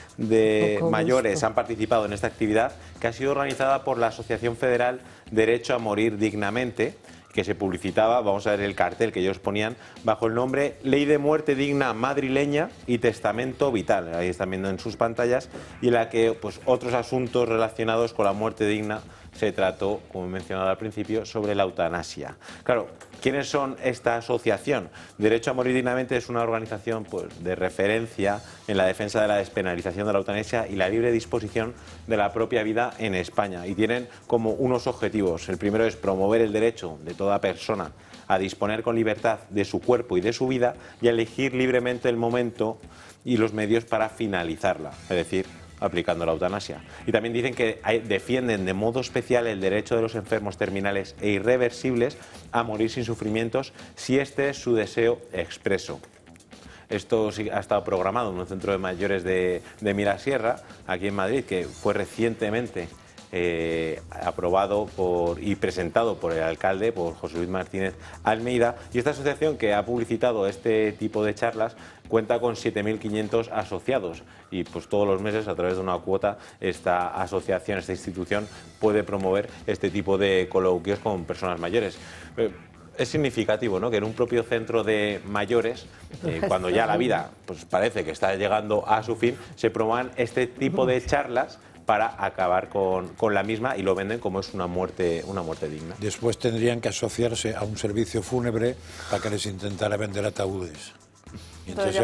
mayores han participado en esta actividad, que ha sido organizada por la Asociación Federal Derecho a Morir Dignamente, que se publicitaba, vamos a ver el cartel que ellos ponían, bajo el nombre Ley de Muerte Digna Madrileña y Testamento Vital. Ahí están viendo en sus pantallas, y en la que pues, otros asuntos relacionados con la muerte digna se trató, como he mencionado al principio, sobre la eutanasia. Claro, ¿quiénes son esta asociación? Derecho a Morir Dignamente es una organización pues, de referencia en la defensa de la despenalización de la eutanasia y la libre disposición de la propia vida en España. Y tienen como unos objetivos. El primero es promover el derecho de toda persona a disponer con libertad de su cuerpo y de su vida y a elegir libremente el momento y los medios para finalizarla, es decir, aplicando la eutanasia. Y también dicen que defienden de modo especial el derecho de los enfermos terminales e irreversibles a morir sin sufrimientos si este es su deseo expreso. Esto sí ha estado programado en un centro de mayores de Mirasierra, aquí en Madrid, que fue recientemente aprobado y presentado por el alcalde, por José Luis Martínez Almeida, y esta asociación que ha publicitado este tipo de charlas cuenta con 7.500 asociados y pues todos los meses a través de una cuota esta asociación, esta institución puede promover este tipo de coloquios con personas mayores. Es significativo, ¿no?, que en un propio centro de mayores, cuando ya la vida pues parece que está llegando a su fin, se promuevan este tipo de charlas para acabar con la misma y lo venden como es una muerte digna. Después tendrían que asociarse a un servicio fúnebre para que les intentara vender ataúdes. Y entonces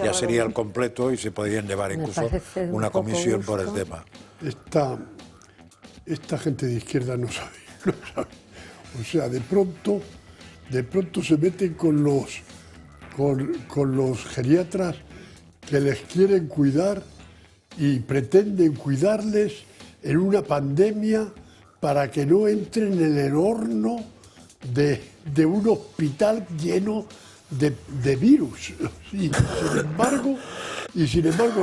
ya sería el completo y se podrían llevar incluso una comisión por el tema. Esta gente de izquierda no sabe. O sea, de pronto se meten con los geriatras que les quieren cuidar y pretenden cuidarles en una pandemia para que no entren en el horno de un hospital lleno de virus. Y sin embargo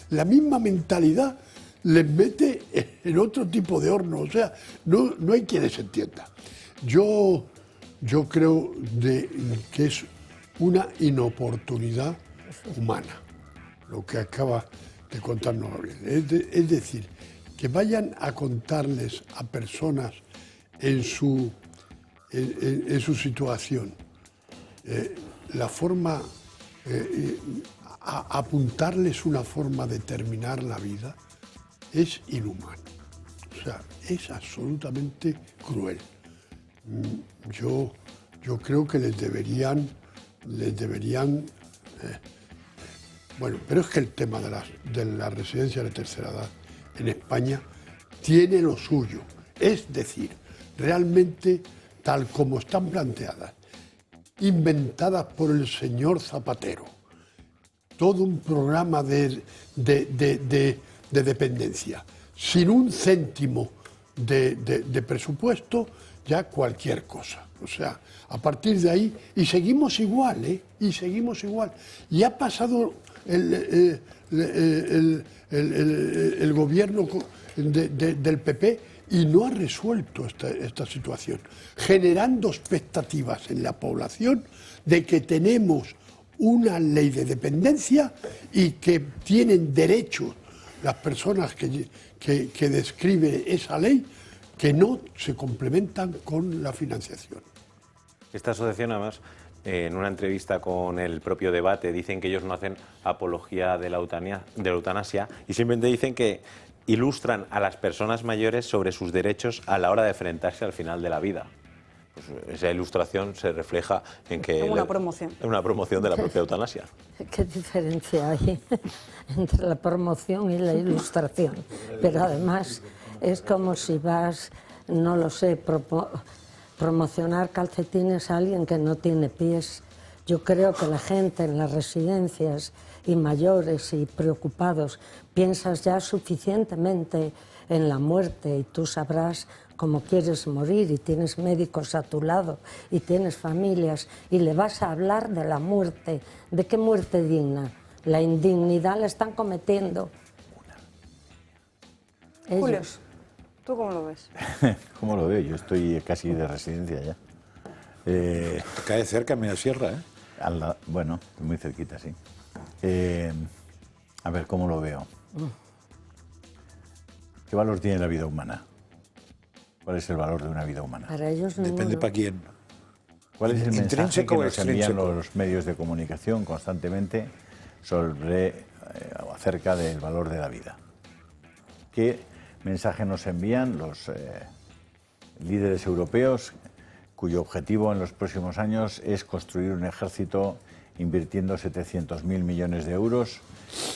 la misma mentalidad les mete en otro tipo de horno. O sea, no hay quien les entienda. Yo creo que es una inoportunidad humana lo que acaba de contarnos Gabriel. Es decir, que vayan a contarles a personas en su situación la forma, apuntarles una forma de terminar la vida, es inhumano. O sea, es absolutamente cruel. Yo creo que les deberían bueno, pero es que el tema de la residencia de tercera edad en España tiene lo suyo. Es decir, realmente tal como están planteadas, inventadas por el señor Zapatero, todo un programa de dependencia, sin un céntimo de presupuesto, ya cualquier cosa. O sea, a partir de ahí, y seguimos igual, ¿eh? Y seguimos igual. Y ha pasado el gobierno del PP y no ha resuelto esta situación, generando expectativas en la población de que tenemos una ley de dependencia y que tienen derechos las personas que describe esa ley, que no se complementan con la financiación. Esta asociación, además, en una entrevista con el propio Debate, dicen que ellos no hacen apología de la eutanasia y simplemente dicen que ilustran a las personas mayores sobre sus derechos a la hora de enfrentarse al final de la vida. Pues esa ilustración se refleja en que... Una promoción. Una promoción de la propia eutanasia. ¿Qué diferencia hay entre la promoción y la ilustración? Pero además es como si vas, no lo sé, promocionar calcetines a alguien que no tiene pies. Yo creo que la gente en las residencias y mayores y preocupados piensas ya suficientemente en la muerte y tú sabrás cómo quieres morir y tienes médicos a tu lado y tienes familias y le vas a hablar de la muerte. ¿De qué muerte digna? La indignidad la están cometiendo. Julio, ¿tú cómo lo ves? ¿Cómo lo veo? Yo estoy casi de residencia ya. Te cae cerca, media sierra, ¿eh? Bueno, muy cerquita, sí. A ver, ¿cómo lo veo? ¿Qué valor tiene la vida humana? ¿Cuál es el valor de una vida humana? Para ellos Depende para quién. ¿Cuál es el mensaje que nos envían extrínseco? los medios de comunicación constantemente sobre o acerca del valor de la vida? ¿Qué mensaje nos envían los líderes europeos cuyo objetivo en los próximos años es construir un ejército invirtiendo 700.000 millones de euros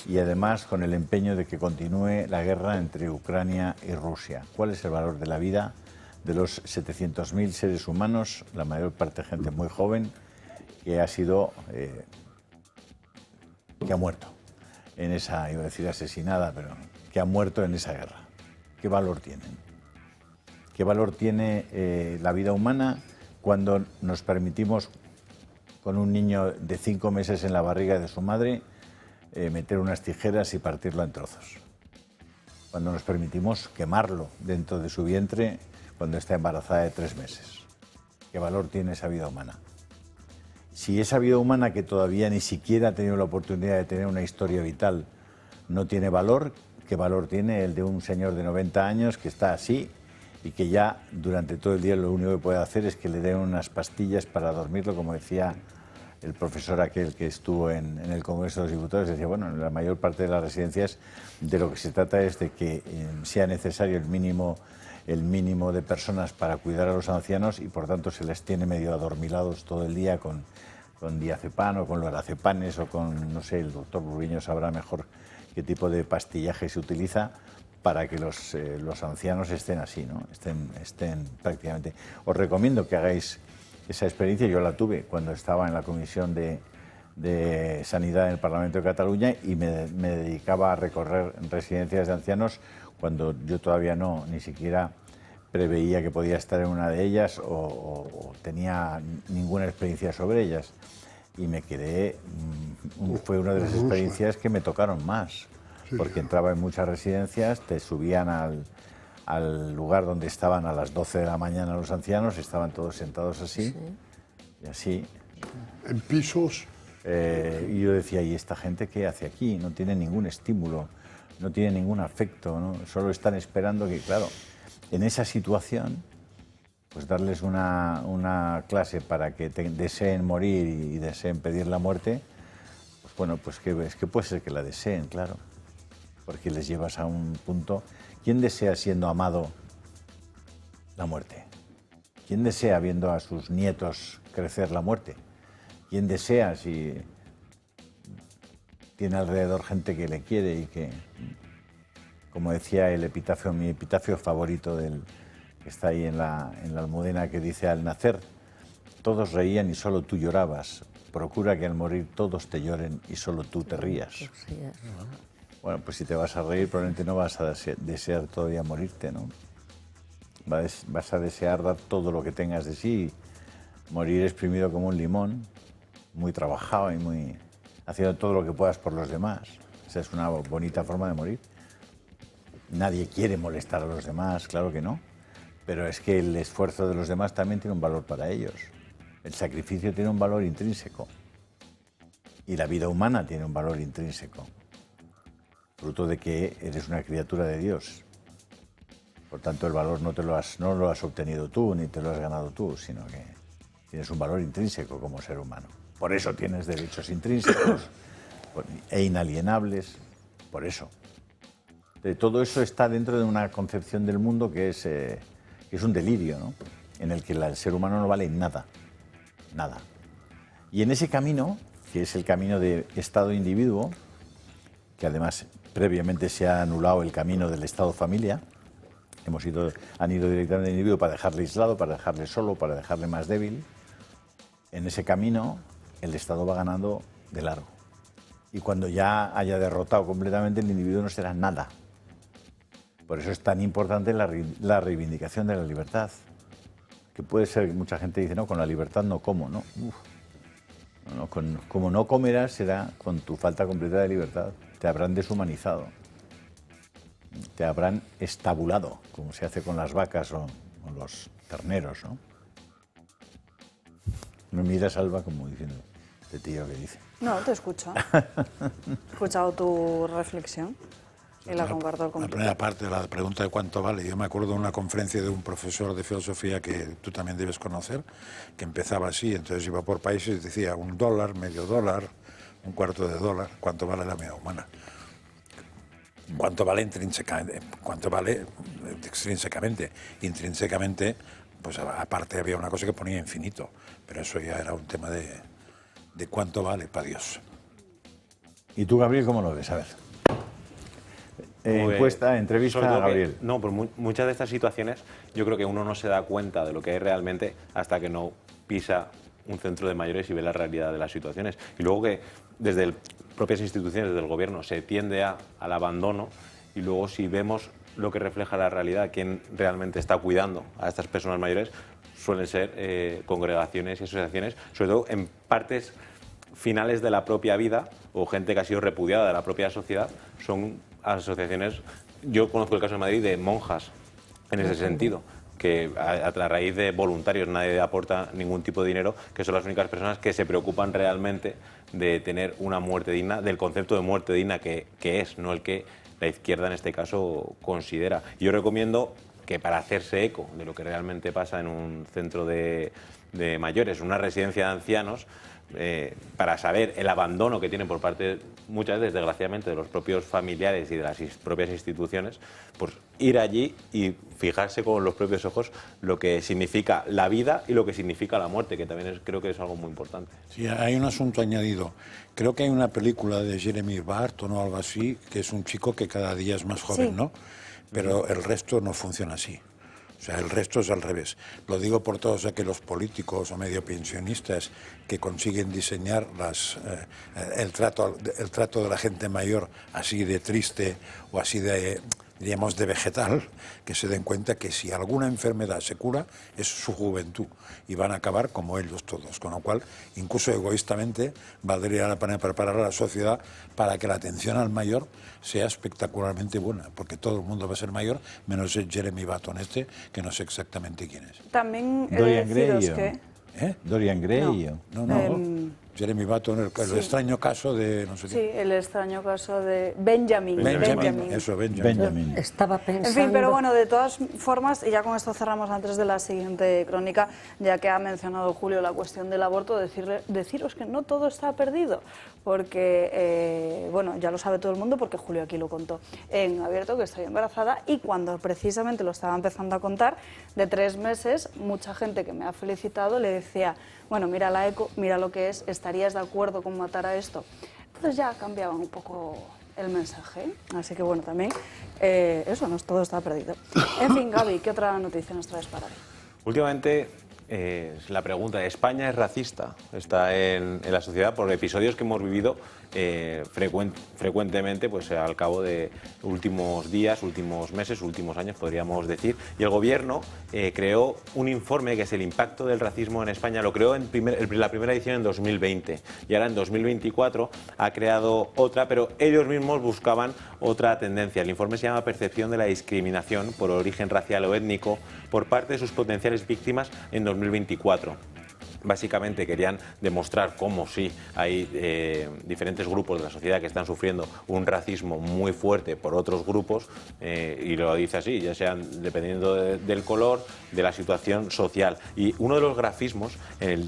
y además con el empeño de que continúe la guerra entre Ucrania y Rusia? ¿Cuál es el valor de la vida de los 700.000 seres humanos, la mayor parte gente muy joven, que ha sido, que ha muerto en esa, iba a decir asesinada, pero que ha muerto en esa guerra? ¿Qué valor tienen? ¿Qué valor tiene la vida humana cuando nos permitimos, con un niño de 5 meses en la barriga de su madre, meter unas tijeras y partirlo en trozos? cuando nos permitimos quemarlo dentro de su vientre cuando está embarazada de 3 meses. ¿Qué valor tiene esa vida humana? Si esa vida humana que todavía ni siquiera ha tenido la oportunidad de tener una historia vital no tiene valor, ¿qué valor tiene el de un señor de 90 años que está así y que ya durante todo el día lo único que puede hacer es que le den unas pastillas para dormirlo, como decía el profesor aquel que estuvo en el Congreso de los Diputados? Decía, bueno, en la mayor parte de las residencias de lo que se trata es de que sea necesario el mínimo de personas para cuidar a los ancianos y por tanto se les tiene medio adormilados todo el día con diazepam o con lorazepanes o con, no sé, el doctor Burgueño sabrá mejor qué tipo de pastillaje se utiliza para que los ancianos estén así, ¿no? Estén prácticamente. Os recomiendo que hagáis esa experiencia. Yo la tuve cuando estaba en la Comisión de Sanidad en el Parlamento de Cataluña y me dedicaba a recorrer residencias de ancianos cuando yo todavía ni siquiera preveía que podía estar en una de ellas o tenía ninguna experiencia sobre ellas. Y me quedé, fue una de las experiencias que me tocaron más, porque entraba en muchas residencias, te subían al lugar donde estaban a las 12 de la mañana los ancianos, estaban todos sentados así, y así. En pisos. Y yo decía, ¿y esta gente qué hace aquí? No tiene ningún estímulo, no tiene ningún afecto, ¿no? Solo están esperando que, claro, en esa situación, pues darles una clase para que deseen morir y deseen pedir la muerte, pues bueno, pues es que puede ser que la deseen, claro, porque les llevas a un punto. ¿Quién desea siendo amado la muerte? ¿Quién desea viendo a sus nietos crecer la muerte? ¿Quién desea si tiene alrededor gente que le quiere y que, como decía el epitafio, mi epitafio favorito que está ahí en la Almudena, que dice: al nacer todos reían y solo tú llorabas, procura que al morir todos te lloren y solo tú te rías. Bueno, pues si te vas a reír probablemente no vas a desear todavía morirte, ¿no? Vas a desear dar todo lo que tengas de sí, morir exprimido como un limón, muy trabajado y haciendo todo lo que puedas por los demás. Esa es una bonita forma de morir. Nadie quiere molestar a los demás, claro que no, pero es que el esfuerzo de los demás también tiene un valor para ellos. El sacrificio tiene un valor intrínseco y la vida humana tiene un valor intrínseco, fruto de que eres una criatura de Dios. Por tanto, el valor no lo has obtenido tú ni te lo has ganado tú, sino que tienes un valor intrínseco como ser humano. Por eso tienes derechos intrínsecos e inalienables, por eso. Todo eso está dentro de una concepción del mundo que es un delirio, ¿no? En el que el ser humano no vale nada, nada. Y en ese camino, que es el camino de Estado-individuo, que además previamente se ha anulado el camino del Estado-familia, han ido directamente al individuo para dejarle aislado, para dejarle solo, para dejarle más débil. En ese camino el Estado va ganando de largo. Y cuando ya haya derrotado completamente, el individuo no será nada. Por eso es tan importante la reivindicación de la libertad. Que puede ser que mucha gente dice, no, con la libertad no como, ¿no? Como no comerás será con tu falta completa de libertad. Te habrán deshumanizado. Te habrán estabulado, como se hace con las vacas o los terneros, ¿no? Me miras, Alba, como diciendo, este tío que dice. No, te escucho. He escuchado tu reflexión y la comparto contigo. La primera parte de la pregunta de cuánto vale. Yo me acuerdo de una conferencia de un profesor de filosofía que tú también debes conocer, que empezaba así, entonces iba por países y decía $1, medio dólar, $0,25, ¿cuánto vale la vida humana? ¿Cuánto vale intrínsecamente? ¿Cuánto vale extrínsecamente? Intrínsecamente, pues aparte había una cosa que ponía infinito, pero eso ya era un tema de cuánto vale para Dios. ¿Y tú, Gabriel, cómo lo ves? A ver. Encuesta, entrevista a Gabriel. No, por muchas de estas situaciones yo creo que uno no se da cuenta de lo que hay realmente hasta que no pisa un centro de mayores y ve la realidad de las situaciones. Y luego que desde propias instituciones, desde el gobierno, se tiende al abandono y luego si vemos lo que refleja la realidad, quién realmente está cuidando a estas personas mayores, suelen ser congregaciones y asociaciones, sobre todo en partes finales de la propia vida o gente que ha sido repudiada de la propia sociedad, son asociaciones yo conozco el caso de Madrid de monjas en ese sentido, que a raíz de voluntarios, nadie aporta ningún tipo de dinero, que son las únicas personas que se preocupan realmente de tener una muerte digna, del concepto de muerte digna que es, no el que la izquierda en este caso considera. Yo recomiendo que para hacerse eco de lo que realmente pasa en un centro de mayores, una residencia de ancianos, para saber el abandono que tienen por parte, muchas veces desgraciadamente, de los propios familiares y de las propias instituciones, pues ir allí y fijarse con los propios ojos lo que significa la vida y lo que significa la muerte, que también creo que es algo muy importante. Sí, hay un asunto añadido. Creo que hay una película de Jeremy Barton o algo así, que es un chico que cada día es más joven, ¿no? Pero el resto no funciona así. O sea, el resto es al revés. Lo digo por todos aquellos políticos o medio pensionistas que consiguen diseñar el trato de la gente mayor así de triste o así de, diríamos, de vegetal, que se den cuenta que si alguna enfermedad se cura es su juventud y van a acabar como ellos todos. Con lo cual, incluso egoístamente, valdría la pena preparar a la sociedad para que la atención al mayor sea espectacularmente buena, porque todo el mundo va a ser mayor, menos el Jeremy Barton que no sé exactamente quién es. También Dorian Gray. ¿Eh? Dorian Gray. No. Jeremy Barton, el extraño caso de no sé qué. Sí, el extraño caso de Benjamin. Benjamin. Estaba pensando... En fin, pero bueno, de todas formas, y ya con esto cerramos antes de la siguiente crónica, ya que ha mencionado Julio la cuestión del aborto, deciros que no todo está perdido, porque, bueno, ya lo sabe todo el mundo porque Julio aquí lo contó en abierto, que estoy embarazada, y cuando precisamente lo estaba empezando a contar, de 3 meses, mucha gente que me ha felicitado le decía, bueno, mira la eco, mira lo que es, ¿estarías de acuerdo con matar a esto? Entonces ya cambiaban un poco el mensaje, así que bueno, también eso, no todo está perdido. En fin, Gaby, ¿qué otra noticia nos traes para hoy? Últimamente, la pregunta, ¿España es racista? Está en la sociedad por episodios que hemos vivido frecuentemente, pues al cabo de últimos días, últimos meses, últimos años, podríamos decir. Y el gobierno creó un informe que es el impacto del racismo en España. Lo creó en la primera edición en 2020 y ahora en 2024 ha creado otra, pero ellos mismos buscaban otra tendencia. El informe se llama Percepción de la discriminación por origen racial o étnico por parte de sus potenciales víctimas en 2024. Básicamente querían demostrar cómo sí hay diferentes grupos de la sociedad que están sufriendo un racismo muy fuerte por otros grupos, y lo dice así, ya sean dependiendo del color, de la situación social. Y uno de los grafismos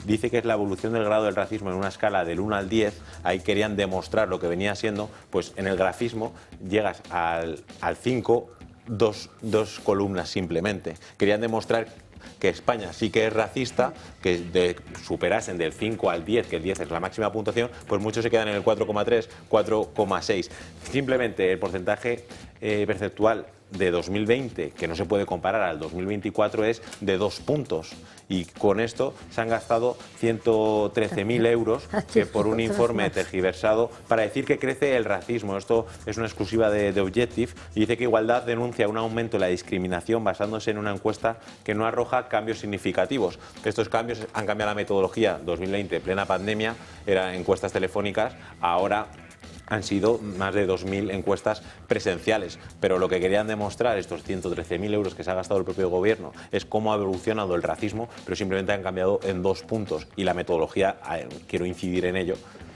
dice que es la evolución del grado del racismo en una escala del 1 al 10, ahí querían demostrar lo que venía siendo, pues en el grafismo llegas al 5, dos columnas simplemente. Querían demostrar que España sí que es racista, que superasen del 5 al 10, que el 10 es la máxima puntuación, pues muchos se quedan en el 4,3, 4,6. Simplemente el porcentaje perceptual de 2020, que no se puede comparar al 2024, es de 2 puntos. Y con esto se han gastado 113.000 euros por un informe tergiversado para decir que crece el racismo. Esto es una exclusiva de Objective y dice que Igualdad denuncia un aumento de la discriminación basándose en una encuesta que no arroja cambios significativos. Estos cambios han cambiado la metodología. 2020, plena pandemia, eran encuestas telefónicas, ahora han sido más de 2.000 encuestas presenciales, pero lo que querían demostrar estos 113.000 euros que se ha gastado el propio gobierno es cómo ha evolucionado el racismo, pero simplemente han cambiado en 2 puntos y la metodología, quiero incidir en ello,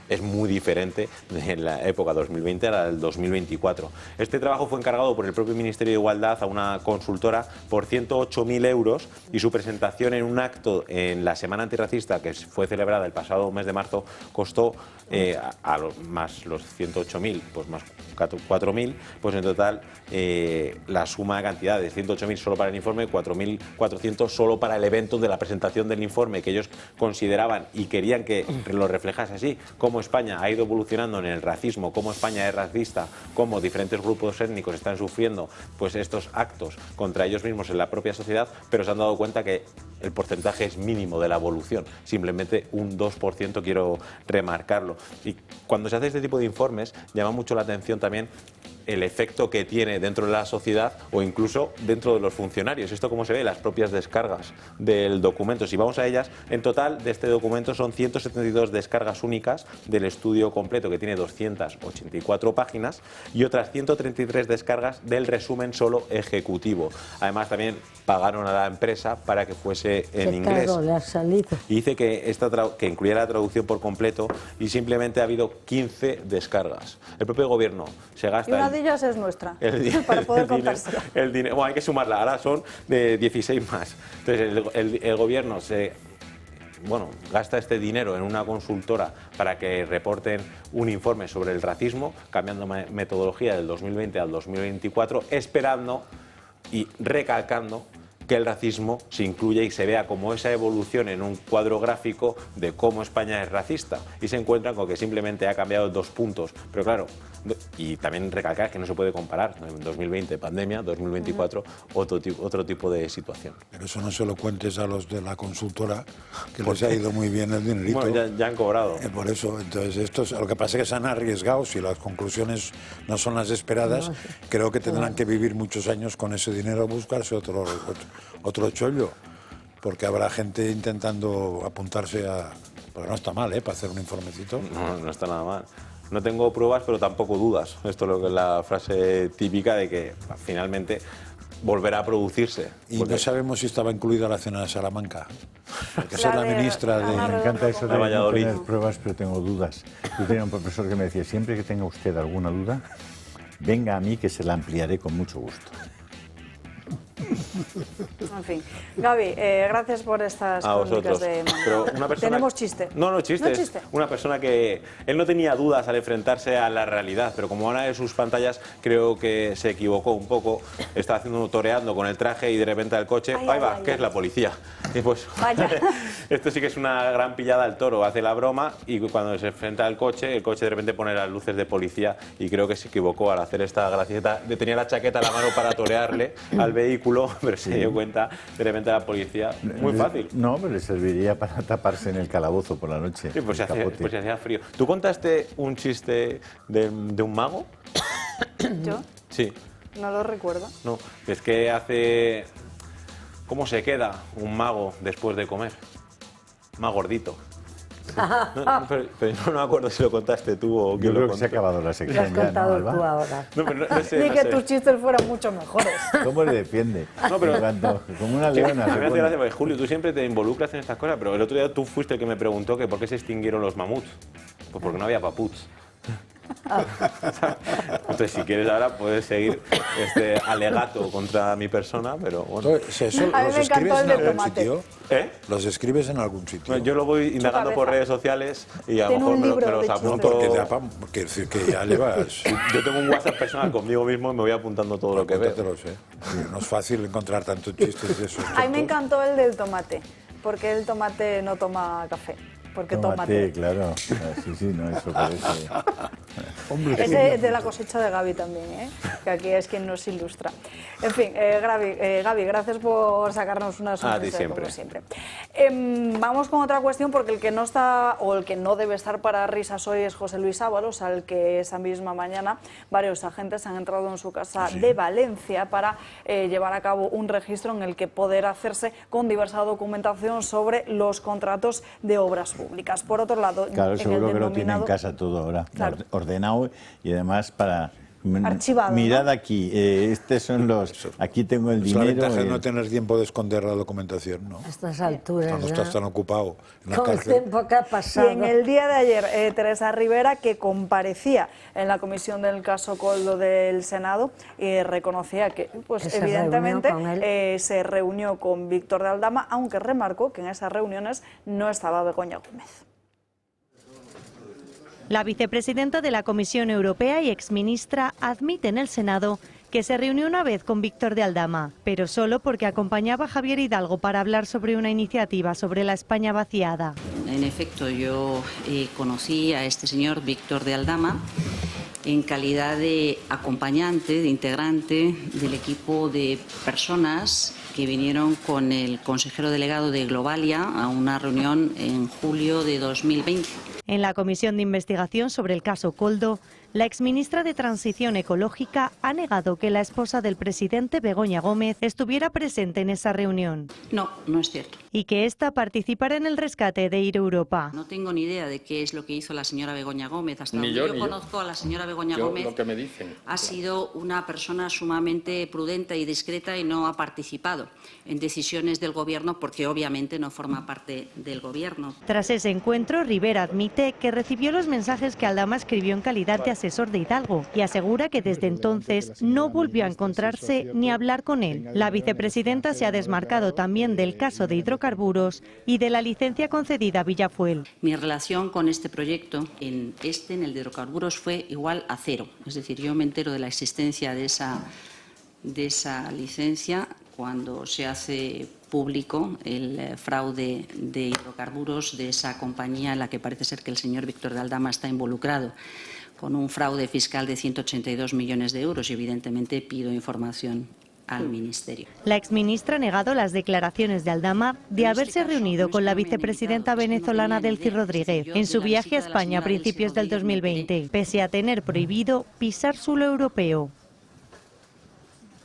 es muy diferente de la época 2020 a la del 2024. Este trabajo fue encargado por el propio Ministerio de Igualdad a una consultora por 108.000 euros y su presentación en un acto en la Semana Antirracista que fue celebrada el pasado mes de marzo costó más los 108.000, pues más 4.000, pues en total la suma de cantidades, 108.000 solo para el informe, 4.400 solo para el evento de la presentación del informe, que ellos consideraban y querían que lo reflejase así, cómo España ha ido evolucionando en el racismo, cómo España es racista, cómo diferentes grupos étnicos están sufriendo pues estos actos contra ellos mismos en la propia sociedad, pero se han dado cuenta que el porcentaje es mínimo de la evolución, simplemente un 2%, quiero remarcarlo. Y cuando se hace este tipo de informes, llama mucho la atención también el efecto que tiene dentro de la sociedad o incluso dentro de los funcionarios. Esto como se ve, las propias descargas del documento. Si vamos a ellas, en total de este documento son 172 descargas únicas del estudio completo, que tiene 284 páginas, y otras 133 descargas del resumen solo ejecutivo. Además también pagaron a la empresa para que fuese en inglés. Claro, le ha salido. Y dice que, que incluía la traducción por completo y simplemente ha habido 15 descargas. El propio gobierno se gasta... Y una de ellas es nuestra, para poder contársela. Bueno, hay que sumarla, ahora son de 16 más. Entonces el gobierno gasta este dinero en una consultora para que reporten un informe sobre el racismo, cambiando metodología del 2020 al 2024, esperando y recalcando que el racismo se incluya y se vea como esa evolución en un cuadro gráfico de cómo España es racista, y se encuentran con que simplemente ha cambiado 2 puntos. Pero claro, y también recalcar que no se puede comparar, en 2020 pandemia, 2024 otro tipo de situación. Pero eso no se lo cuentes a los de la consultora, que les ha ido muy bien el dinerito. Bueno, ya han cobrado. Por eso, entonces lo que pasa es que se han arriesgado, si las conclusiones no son las esperadas, creo que tendrán que vivir muchos años con ese dinero, buscarse otro chollo, porque habrá gente intentando apuntarse a... Porque no está mal, para hacer un informecito. No está nada mal. No tengo pruebas, pero tampoco dudas. Esto es lo que es la frase típica de que finalmente volverá a producirse. Y no sabemos si estaba incluida la cena de Salamanca. Porque esa es la ministra de... Me encanta eso de no Valladolid. tener pruebas, pero tengo dudas. Yo tenía un profesor que me decía, siempre que tenga usted alguna duda, venga a mí que se la ampliaré con mucho gusto. En fin, Gaby, gracias por estas crónicas de Manuel. Pero una persona... Tenemos chiste. No, chiste. No chiste. Una persona que él no tenía dudas al enfrentarse a la realidad, pero como una de sus pantallas creo que se equivocó un poco, está toreando con el traje y de repente al coche, ahí va, que es la policía. Y pues, esto sí que es una gran pillada al toro, hace la broma y cuando se enfrenta al coche, el coche de repente pone las luces de policía y creo que se equivocó al hacer esta gracieta. Tenía la chaqueta a la mano para torearle al vehículo, pero se dio cuenta de repente a la policía. Muy fácil. No, pero le serviría para taparse en el calabozo por la noche. Sí, pues se hacía frío. ¿Tú contaste un chiste de un mago? ¿Yo? Sí. No lo recuerdo. No, es que hace... ¿Cómo se queda un mago después de comer? Más gordito. Pero no me acuerdo si lo contaste tú o quién lo contó. Yo creo que se ha acabado la sección. Lo has contado tú ahora. No, pero no sé, Ni que tus chistes fueran mucho mejores. ¿Cómo le defiende? No, pero... Como una leona. Me hace gracia porque, Julio, tú siempre te involucras en estas cosas, pero el otro día tú fuiste el que me preguntó que por qué se extinguieron los mamuts. Pues porque no había paputs. Entonces, si quieres ahora puedes seguir este alegato contra mi persona, pero bueno. Entonces, ¿los escribes en algún sitio? ¿Los escribes en algún sitio? Bueno, yo lo voy indagando por redes sociales y a lo mejor me los apunto. Porque ya llevas... Yo tengo un WhatsApp personal conmigo mismo y me voy apuntando todo lo que veo. No es fácil encontrar tantos chistes de esos. A mí me encantó el del tomate, porque el tomate no toma café. Porque tomate, claro. Sí, no, eso parece... Ese es de la cosecha de Gaby también, que aquí es quien nos ilustra. En fin, Gaby, gracias por sacarnos una sonrisa como siempre. Vamos con otra cuestión, porque el que no está, o el que no debe estar para risas hoy es José Luis Ábalos, al que esa misma mañana varios agentes han entrado en su casa de Valencia para llevar a cabo un registro en el que poder hacerse con diversa documentación sobre los contratos de obras públicas. Por otro lado, claro, seguro que lo tiene en casa todo ahora, ordenado y además para... Archivado, mirad, ¿no? Aquí, son los... Aquí tengo el dinero... La ventaja de no tener tiempo de esconder la documentación, ¿no? A estas alturas cuando estás tan ocupado en la con cárcel. el tiempo que ha pasado. Y en el día de ayer, Teresa Rivera, que comparecía en la comisión del caso Koldo del Senado, reconocía que, pues, evidentemente, se reunió con Víctor de Aldama, aunque remarcó que en esas reuniones no estaba Begoña Gómez. La vicepresidenta de la Comisión Europea y exministra admite en el Senado que se reunió una vez con Víctor de Aldama, pero solo porque acompañaba a Javier Hidalgo para hablar sobre una iniciativa sobre la España vaciada. En efecto, yo conocí a este señor Víctor de Aldama en calidad de acompañante, de integrante del equipo de personas que vinieron con el consejero delegado de Globalia a una reunión en julio de 2020. En la comisión de investigación sobre el caso Koldo, la exministra de Transición Ecológica ha negado que la esposa del presidente, Begoña Gómez, estuviera presente en esa reunión. No, no es cierto. Y que ésta participara en el rescate de Air Europa. No tengo ni idea de qué es lo que hizo la señora Begoña Gómez. Hasta donde yo conozco a la señora Begoña Gómez, lo que me dicen, ha sido una persona sumamente prudente y discreta y no ha participado en decisiones del Gobierno porque obviamente no forma parte del Gobierno. Tras ese encuentro, Rivera admite que recibió los mensajes que Aldama escribió en calidad de asesor de Hidalgo y asegura que desde entonces no volvió a encontrarse ni a hablar con él. La vicepresidenta se ha desmarcado también del caso de hidrocarburos y de la licencia concedida a Villafuel. Mi relación con este proyecto, en el de hidrocarburos, fue igual a cero. Es decir, yo me entero de la existencia de esa licencia cuando se hace público el fraude de hidrocarburos de esa compañía en la que parece ser que el señor Víctor de Aldama está involucrado, con un fraude fiscal de 182 millones de euros y evidentemente pido información al Ministerio. La exministra ha negado las declaraciones de Aldama de haberse reunido con la vicepresidenta venezolana Delcy Rodríguez en su viaje a España a principios del 2020, pese a tener prohibido pisar suelo europeo.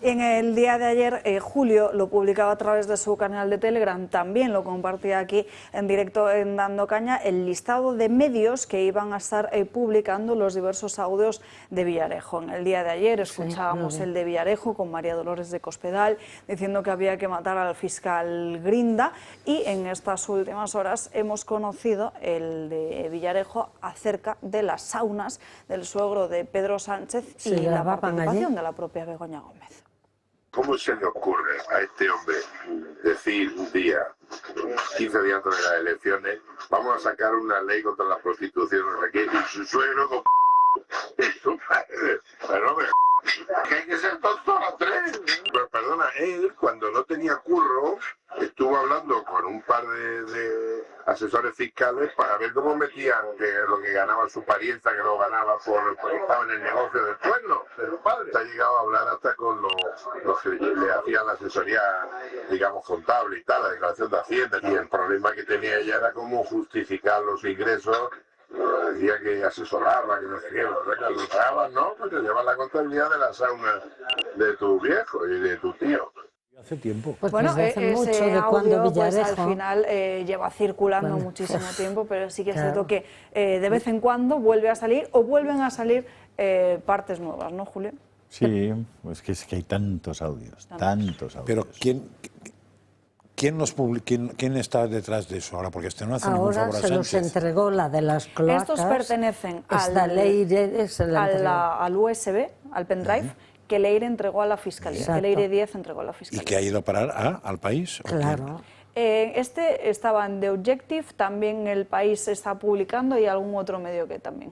En el día de ayer, Julio lo publicaba a través de su canal de Telegram, también lo compartía aquí en directo en Dando Caña, el listado de medios que iban a estar publicando los diversos audios de Villarejo. En el día de ayer escuchábamos el de Villarejo con María Dolores de Cospedal diciendo que había que matar al fiscal Grinda, y en estas últimas horas hemos conocido el de Villarejo acerca de las saunas del suegro de Pedro Sánchez y la participación de la propia Begoña Gómez. ¿Cómo se le ocurre a este hombre decir un día, 15 días antes de las elecciones, vamos a sacar una ley contra la prostitución, y su suegro con y su padre? Pero que hay que ser tonto a los tres. Pero perdona, él cuando no tenía curro estuvo hablando con un par de asesores fiscales para ver cómo metían lo que ganaba su parienta, que lo ganaba porque estaba en el negocio del cuerno del padre. Ha llegado a hablar hasta con los que le hacían la asesoría, digamos, contable y tal, la declaración de Hacienda. Y el problema que tenía ella era cómo justificar los ingresos. Decía que asesoraba, que no sé qué, lo pagaban, ¿no? Pues te llevan la contabilidad de la sauna de tu viejo y de tu tío. Hace tiempo. Pues bueno, hace mucho ese de cuando audio Villarejo, pues, al final lleva circulando muchísimo tiempo, pero sí que es cierto que de vez en cuando vuelve a salir o vuelven a salir partes nuevas, ¿no, Julio? Sí, pues que es que hay tantos audios, tantos audios. Pero ¿quién está detrás de eso ahora? Porque no hace ningún favor a Sánchez. Ahora se los entregó la de las cloacas. Estos pertenecen al USB, al pendrive, que Leire entregó a la Fiscalía, que Leire 10 entregó a la Fiscalía. ¿Y que ha ido a parar al país? Claro. Este estaba en The Objective, también El País está publicando y algún otro medio que también.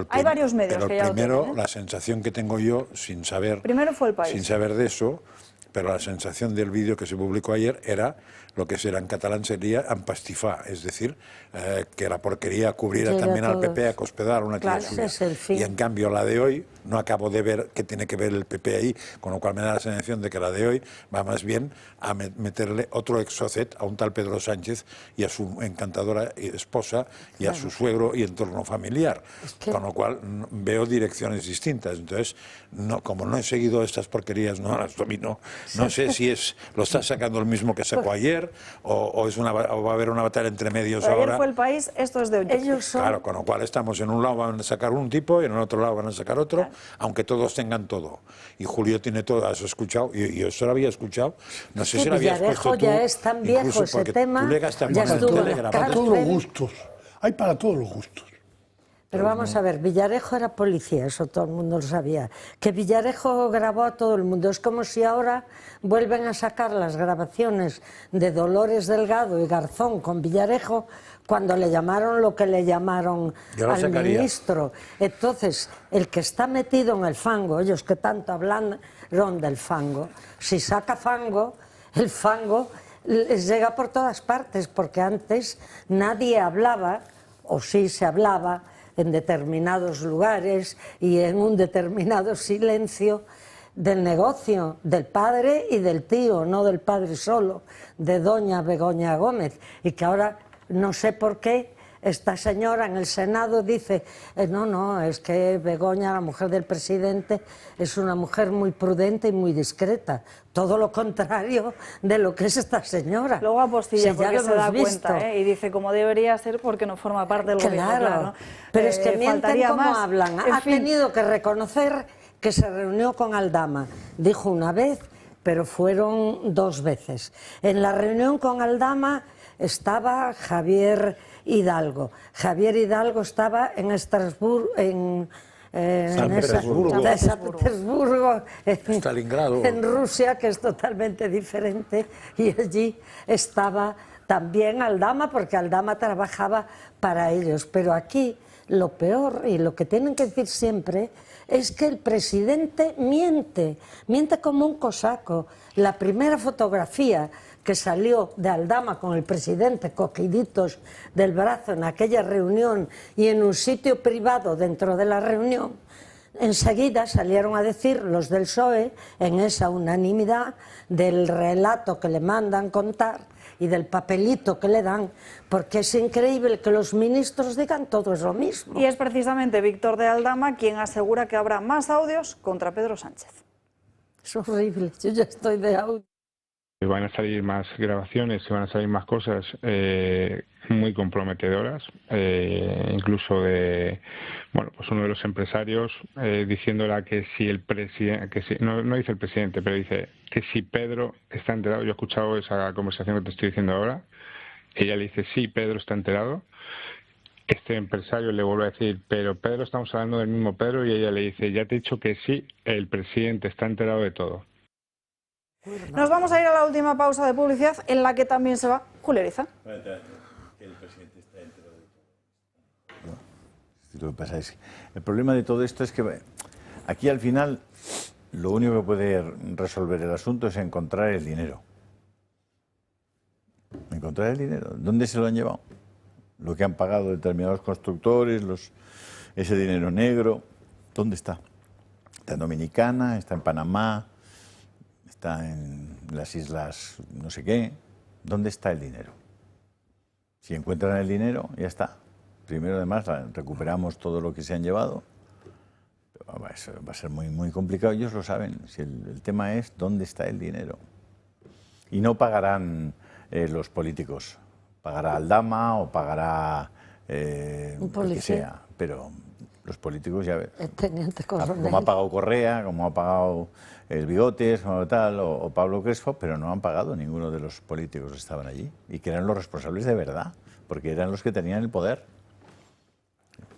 Hay varios medios que ya lo tienen. Primero, la sensación que tengo yo, sin saber fue El País. Sin saber de eso, pero la sensación del vídeo que se publicó ayer era lo que será en catalán sería empastifar, es decir, que la porquería cubriera también al PP, a Cospedal, una tía suya. Y en cambio la de hoy, no acabo de ver qué tiene que ver el PP ahí, con lo cual me da la sensación de que la de hoy va más bien a meterle otro exocet a un tal Pedro Sánchez y a su encantadora esposa y a su suegro y entorno familiar, con lo cual veo direcciones distintas. Entonces, como no he seguido estas porquerías, no las domino, no sé si lo está sacando el mismo que sacó ayer o va a haber una batalla entre medios pero ahora. Ayer fue El País, esto es de Objective. Claro, con lo cual estamos en un lado van a sacar un tipo y en el otro lado van a sacar otro, aunque todos tengan todo. Y Julio tiene todo, has escuchado, y yo eso lo había escuchado, no sé si lo habías puesto tú. Ya es tan viejo ese tema, tú llegaste a ya poner estuvo Telegram. Para todos los gustos, hay para todos los gustos. Pero vamos a ver, Villarejo era policía, eso todo el mundo lo sabía. Que Villarejo grabó a todo el mundo. Es como si ahora vuelven a sacar las grabaciones de Dolores Delgado y Garzón con Villarejo cuando le llamaron lo que le llamaron al ministro. Entonces, el que está metido en el fango, ellos que tanto hablaron del fango, si saca fango, el fango les llega por todas partes, porque antes nadie hablaba, o sí se hablaba, en determinados lugares y en un determinado silencio del negocio del padre y del tío, no del padre solo, de doña Begoña Gómez, y que ahora no sé por qué esta señora en el Senado dice, no, es que Begoña, la mujer del presidente, es una mujer muy prudente y muy discreta. Todo lo contrario de lo que es esta señora. Luego apostilla, sí, porque se da cuenta, y dice cómo debería ser porque no forma parte del gobierno. Claro, pero es que mienten como más. hablan. Ha tenido que reconocer que se reunió con Aldama. Dijo una vez, pero fueron 2 veces. En la reunión con Aldama estaba Javier Hidalgo. Javier Hidalgo estaba en Estrasburgo, en San Petersburgo, Stalingrado, en Rusia, que es totalmente diferente, y allí estaba también Aldama, porque Aldama trabajaba para ellos. Pero aquí lo peor, y lo que tienen que decir siempre, es que el presidente miente como un cosaco. La primera fotografía que salió de Aldama con el presidente cogiditos del brazo en aquella reunión y en un sitio privado dentro de la reunión, enseguida salieron a decir los del PSOE, en esa unanimidad del relato que le mandan contar y del papelito que le dan, porque es increíble que los ministros digan todo es lo mismo. Y es precisamente Víctor de Aldama quien asegura que habrá más audios contra Pedro Sánchez. Es horrible, yo ya estoy de audio. Van a salir más grabaciones y van a salir más cosas muy comprometedoras, incluso de, bueno, pues uno de los empresarios diciéndole que si el presidente, no dice el presidente, pero dice que si Pedro está enterado. Yo he escuchado esa conversación que te estoy diciendo ahora. Ella le dice, sí, Pedro está enterado. Este empresario le vuelve a decir, pero Pedro, estamos hablando del mismo Pedro, y ella le dice, ya te he dicho que sí, el presidente está enterado de todo. Nos vamos a ir a la última pausa de publicidad, en la que también se va Julio Ariza. Lo que pasa es que el problema de todo esto es que aquí al final lo único que puede resolver el asunto es encontrar el dinero. Encontrar el dinero. ¿Dónde se lo han llevado? Lo que han pagado determinados constructores, ese dinero negro, ¿dónde está? Está en Dominicana, está en Panamá, está en las islas no sé qué. ¿Dónde está el dinero? Si encuentran el dinero, ya está. Primero, además, recuperamos todo lo que se han llevado. Va a ser muy, muy complicado, ellos lo saben. Si el tema es dónde está el dinero. Y no pagarán los políticos. Pagará Aldama o pagará el que sea. Pero los políticos, ya ves, como ha pagado Correa, como ha pagado el Bigotes, como tal, o Pablo Crespo, pero no han pagado ninguno de los políticos que estaban allí y que eran los responsables de verdad, porque eran los que tenían el poder.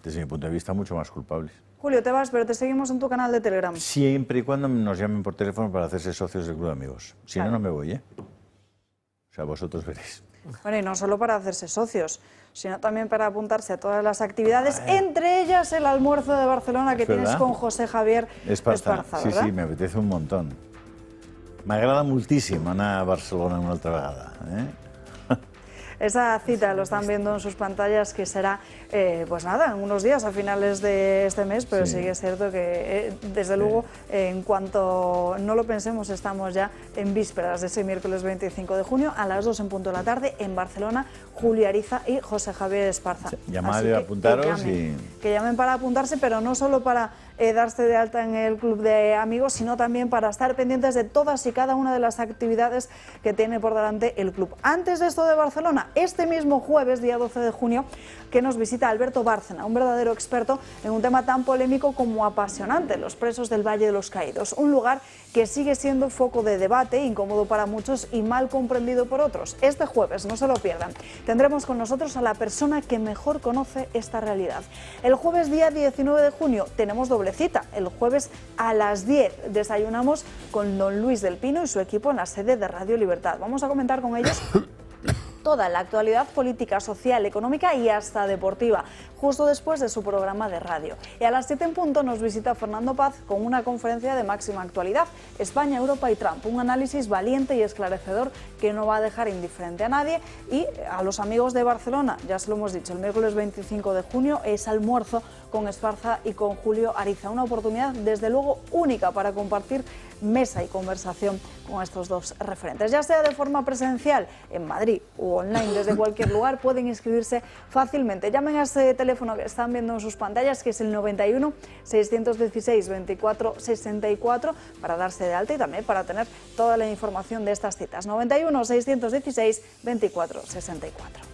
Desde mi punto de vista, mucho más culpables. Julio, te vas, pero te seguimos en tu canal de Telegram. Siempre y cuando nos llamen por teléfono para hacerse socios del Club de Amigos. Si no, no me voy, ¿eh? O sea, vosotros veréis. Bueno, y no solo para hacerse socios, sino también para apuntarse a todas las actividades, entre ellas el almuerzo de Barcelona que tienes con José Javier Esparza, sí, sí, me apetece un montón. M'agrada moltíssim anar a Barcelona una altra vegada, Esa cita lo están viendo en sus pantallas, que será, pues nada, en unos días, a finales de este mes, pero sí que es cierto que, desde luego, en cuanto no lo pensemos, estamos ya en vísperas de ese miércoles 25 de junio, a las 2 en punto de la tarde, en Barcelona, Julio Ariza y José Javier Esparza. Llamad y apuntaros. Que llamen para apuntarse, pero no solo para darse de alta en el Club de Amigos, sino también para estar pendientes de todas y cada una de las actividades que tiene por delante el club. Antes de esto de Barcelona, este mismo jueves, día 12 de junio, que nos visita Alberto Bárcena, un verdadero experto en un tema tan polémico como apasionante, los presos del Valle de los Caídos, un lugar que sigue siendo foco de debate, incómodo para muchos y mal comprendido por otros. Este jueves, no se lo pierdan, tendremos con nosotros a la persona que mejor conoce esta realidad. El jueves día 19 de junio tenemos doble cita. El jueves a las 10 desayunamos con don Luis del Pino y su equipo en la sede de Radio Libertad. Vamos a comentar con ellos toda la actualidad política, social, económica y hasta deportiva, justo después de su programa de radio. Y a las 7 en punto nos visita Fernando Paz con una conferencia de máxima actualidad, España, Europa y Trump, un análisis valiente y esclarecedor que no va a dejar indiferente a nadie. Y a los amigos de Barcelona, ya se lo hemos dicho, el miércoles 25 de junio es almuerzo con Esparza y con Julio Ariza, una oportunidad desde luego única para compartir mesa y conversación con estos dos referentes, ya sea de forma presencial en Madrid o online desde cualquier lugar. Pueden inscribirse fácilmente. Llamen a ese teléfono que están viendo en sus pantallas, que es el 91 616 24 64, para darse de alta y también para tener toda la información de estas citas. 91 616 24 64.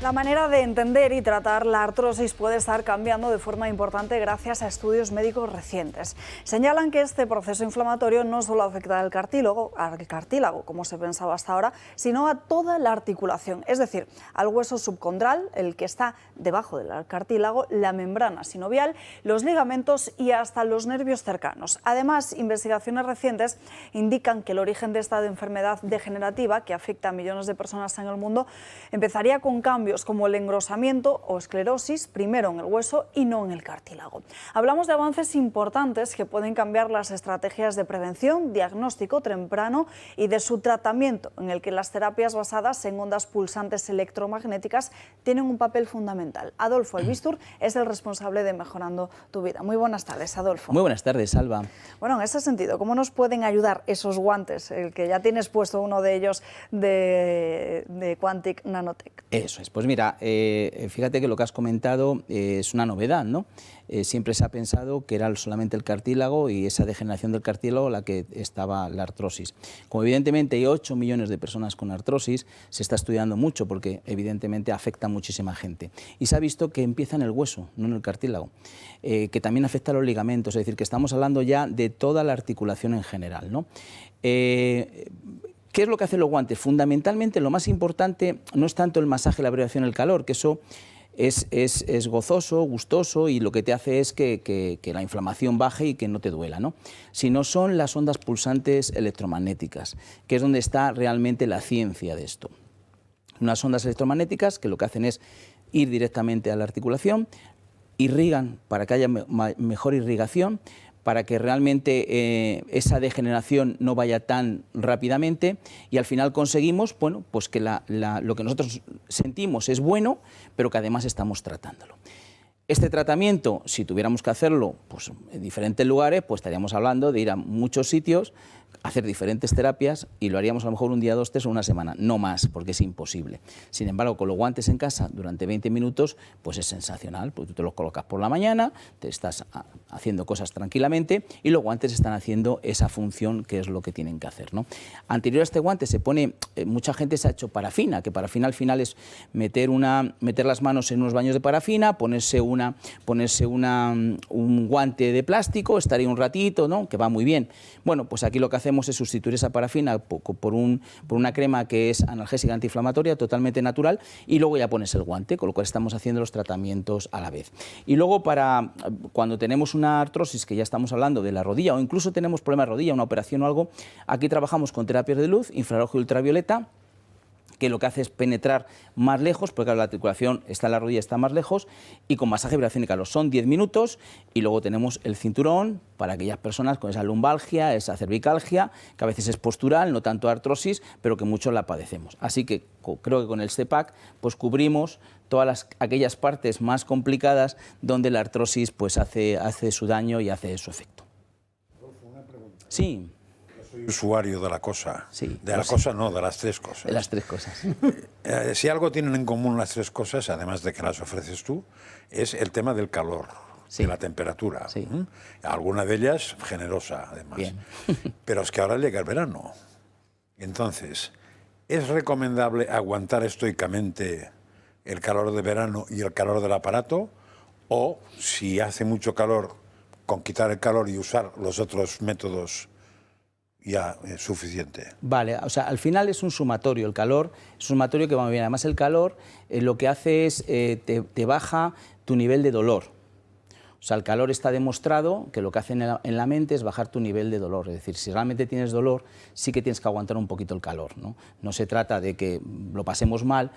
La manera de entender y tratar la artrosis puede estar cambiando de forma importante gracias a estudios médicos recientes. Señalan que este proceso inflamatorio no solo afecta al cartílago, como se pensaba hasta ahora, sino a toda la articulación, es decir, al hueso subcondral, el que está debajo del cartílago, la membrana sinovial, los ligamentos y hasta los nervios cercanos. Además, investigaciones recientes indican que el origen de esta enfermedad degenerativa, que afecta a millones de personas en el mundo, empezaría con cambios como el engrosamiento o esclerosis, primero en el hueso y no en el cartílago. Hablamos de avances importantes que pueden cambiar las estrategias de prevención, diagnóstico temprano y de su tratamiento, en el que las terapias basadas en ondas pulsantes electromagnéticas tienen un papel fundamental. Adolfo Albistur es el responsable de Mejorando tu Vida. Muy buenas tardes, Adolfo. Muy buenas tardes, Alba. Bueno, en ese sentido, ¿cómo nos pueden ayudar esos guantes, el que ya tienes puesto uno de ellos de Quantic Nanotech? Eso es. Pues mira, fíjate que lo que has comentado es una novedad, ¿no? Siempre se ha pensado que era solamente el cartílago y esa degeneración del cartílago la que estaba la artrosis. Como evidentemente hay 8 millones de personas con artrosis, se está estudiando mucho porque evidentemente afecta a muchísima gente. Y se ha visto que empieza en el hueso, no en el cartílago, que también afecta a los ligamentos, es decir, que estamos hablando ya de toda la articulación en general, ¿no? ¿Qué es lo que hacen los guantes? Fundamentalmente lo más importante no es tanto el masaje, la abreviación, el calor, que eso es gozoso, gustoso y lo que te hace es que la inflamación baje y que no te duela, ¿no? Sino son las ondas pulsantes electromagnéticas, que es donde está realmente la ciencia de esto. Unas ondas electromagnéticas que lo que hacen es ir directamente a la articulación, irrigan para que haya mejor irrigación, para que realmente esa degeneración no vaya tan rápidamente y al final conseguimos, bueno, pues que lo que nosotros sentimos es bueno, pero que además estamos tratándolo. Este tratamiento, si tuviéramos que hacerlo pues, en diferentes lugares, pues estaríamos hablando de ir a muchos sitios, hacer diferentes terapias y lo haríamos a lo mejor un día, 2, 3 o una semana, no más, porque es imposible. Sin embargo, con los guantes en casa durante 20 minutos, pues es sensacional, porque tú te los colocas por la mañana, te estás haciendo cosas tranquilamente y los guantes están haciendo esa función que es lo que tienen que hacer, ¿no? Anterior a este guante se pone, mucha gente se ha hecho parafina, que parafina al final es meter las manos en unos baños de parafina, ponerse un guante de plástico, estar ahí un ratito, ¿no? Que va muy bien. Bueno, pues aquí lo que hacemos es sustituir esa parafina por una crema que es analgésica antiinflamatoria, totalmente natural, y luego ya pones el guante, con lo cual estamos haciendo los tratamientos a la vez. Y luego para cuando tenemos una artrosis, que ya estamos hablando de la rodilla, o incluso tenemos problema de rodilla, una operación o algo, aquí trabajamos con terapias de luz, infrarrojo y ultravioleta, que lo que hace es penetrar más lejos, porque claro, la articulación está en la rodilla, está más lejos, y con masaje vibración y calor. Son 10 minutos y luego tenemos el cinturón para aquellas personas con esa lumbalgia, esa cervicalgia, que a veces es postural, no tanto artrosis, pero que muchos la padecemos. Así que creo que con el CEPAC pues cubrimos todas aquellas partes más complicadas donde la artrosis pues hace su daño y hace su efecto. Sí. Soy usuario de la cosa. Sí, de la cosa no, de las 3 cosas. De las 3 cosas. Si algo tienen en común las 3 cosas, además de que las ofreces tú, es el tema del calor, de la temperatura. Sí. Alguna de ellas generosa, además. Bien. Pero es que ahora llega el verano. Entonces, ¿es recomendable aguantar estoicamente el calor de verano y el calor del aparato? O, si hace mucho calor, con quitar el calor y usar los otros métodos ya es suficiente. Vale, o sea, al final es un sumatorio, el calor es un sumatorio que va muy bien. Además el calor lo que hace es te baja tu nivel de dolor. O sea, el calor está demostrado que lo que hace en la mente es bajar tu nivel de dolor. Es decir, si realmente tienes dolor, sí que tienes que aguantar un poquito el calor, ¿no? No se trata de que lo pasemos mal.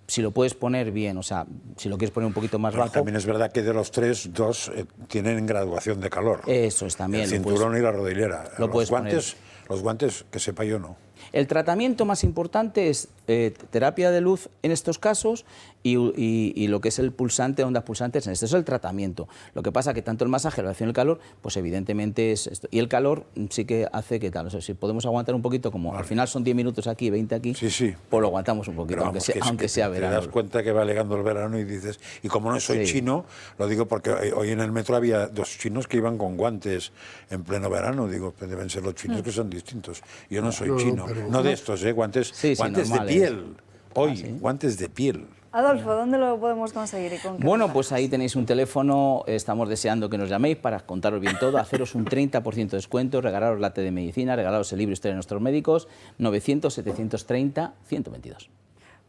Si lo puedes poner bien, o sea, si lo quieres poner un poquito más bajo... También es verdad que de los tres, dos tienen graduación de calor. Eso es también. El cinturón y la rodillera. Los guantes, que sepa yo, no. El tratamiento más importante es terapia de luz en estos casos y lo que es el pulsante, ondas pulsantes en este. Eso es el tratamiento. Lo que pasa que tanto el masaje, la relación del calor, pues evidentemente es esto. Y el calor sí que hace que tal, o sea, si podemos aguantar un poquito, como al final son 10 minutos aquí, 20 aquí, pues lo aguantamos un poquito, vamos, aunque sea verano. Te das cuenta que va llegando el verano y dices, y como no soy chino, lo digo porque hoy en el metro había dos chinos que iban con guantes en pleno verano, digo, pues deben ser los chinos que son distintos. Yo no soy chino, no de estos, guantes, guantes de piel, guantes de piel. Adolfo, ¿dónde lo podemos conseguir y con qué? Bueno, pues ahí tenéis un teléfono, estamos deseando que nos llaméis para contaros bien todo, haceros un 30% de descuento, regalaros la té de medicina, regalaros el libro Historia de nuestros médicos, 900-730-122.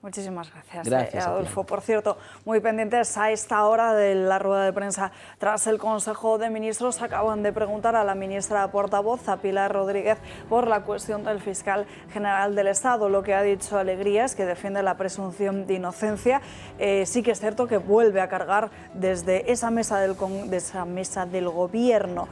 Muchísimas gracias, Gracias Adolfo. Por cierto, muy pendientes a esta hora de la rueda de prensa. Tras el Consejo de Ministros, acaban de preguntar a la ministra portavoz, a Pilar Rodríguez, por la cuestión del fiscal general del Estado. Lo que ha dicho Alegría es que defiende la presunción de inocencia. Sí que es cierto que vuelve a cargar desde esa mesa del Gobierno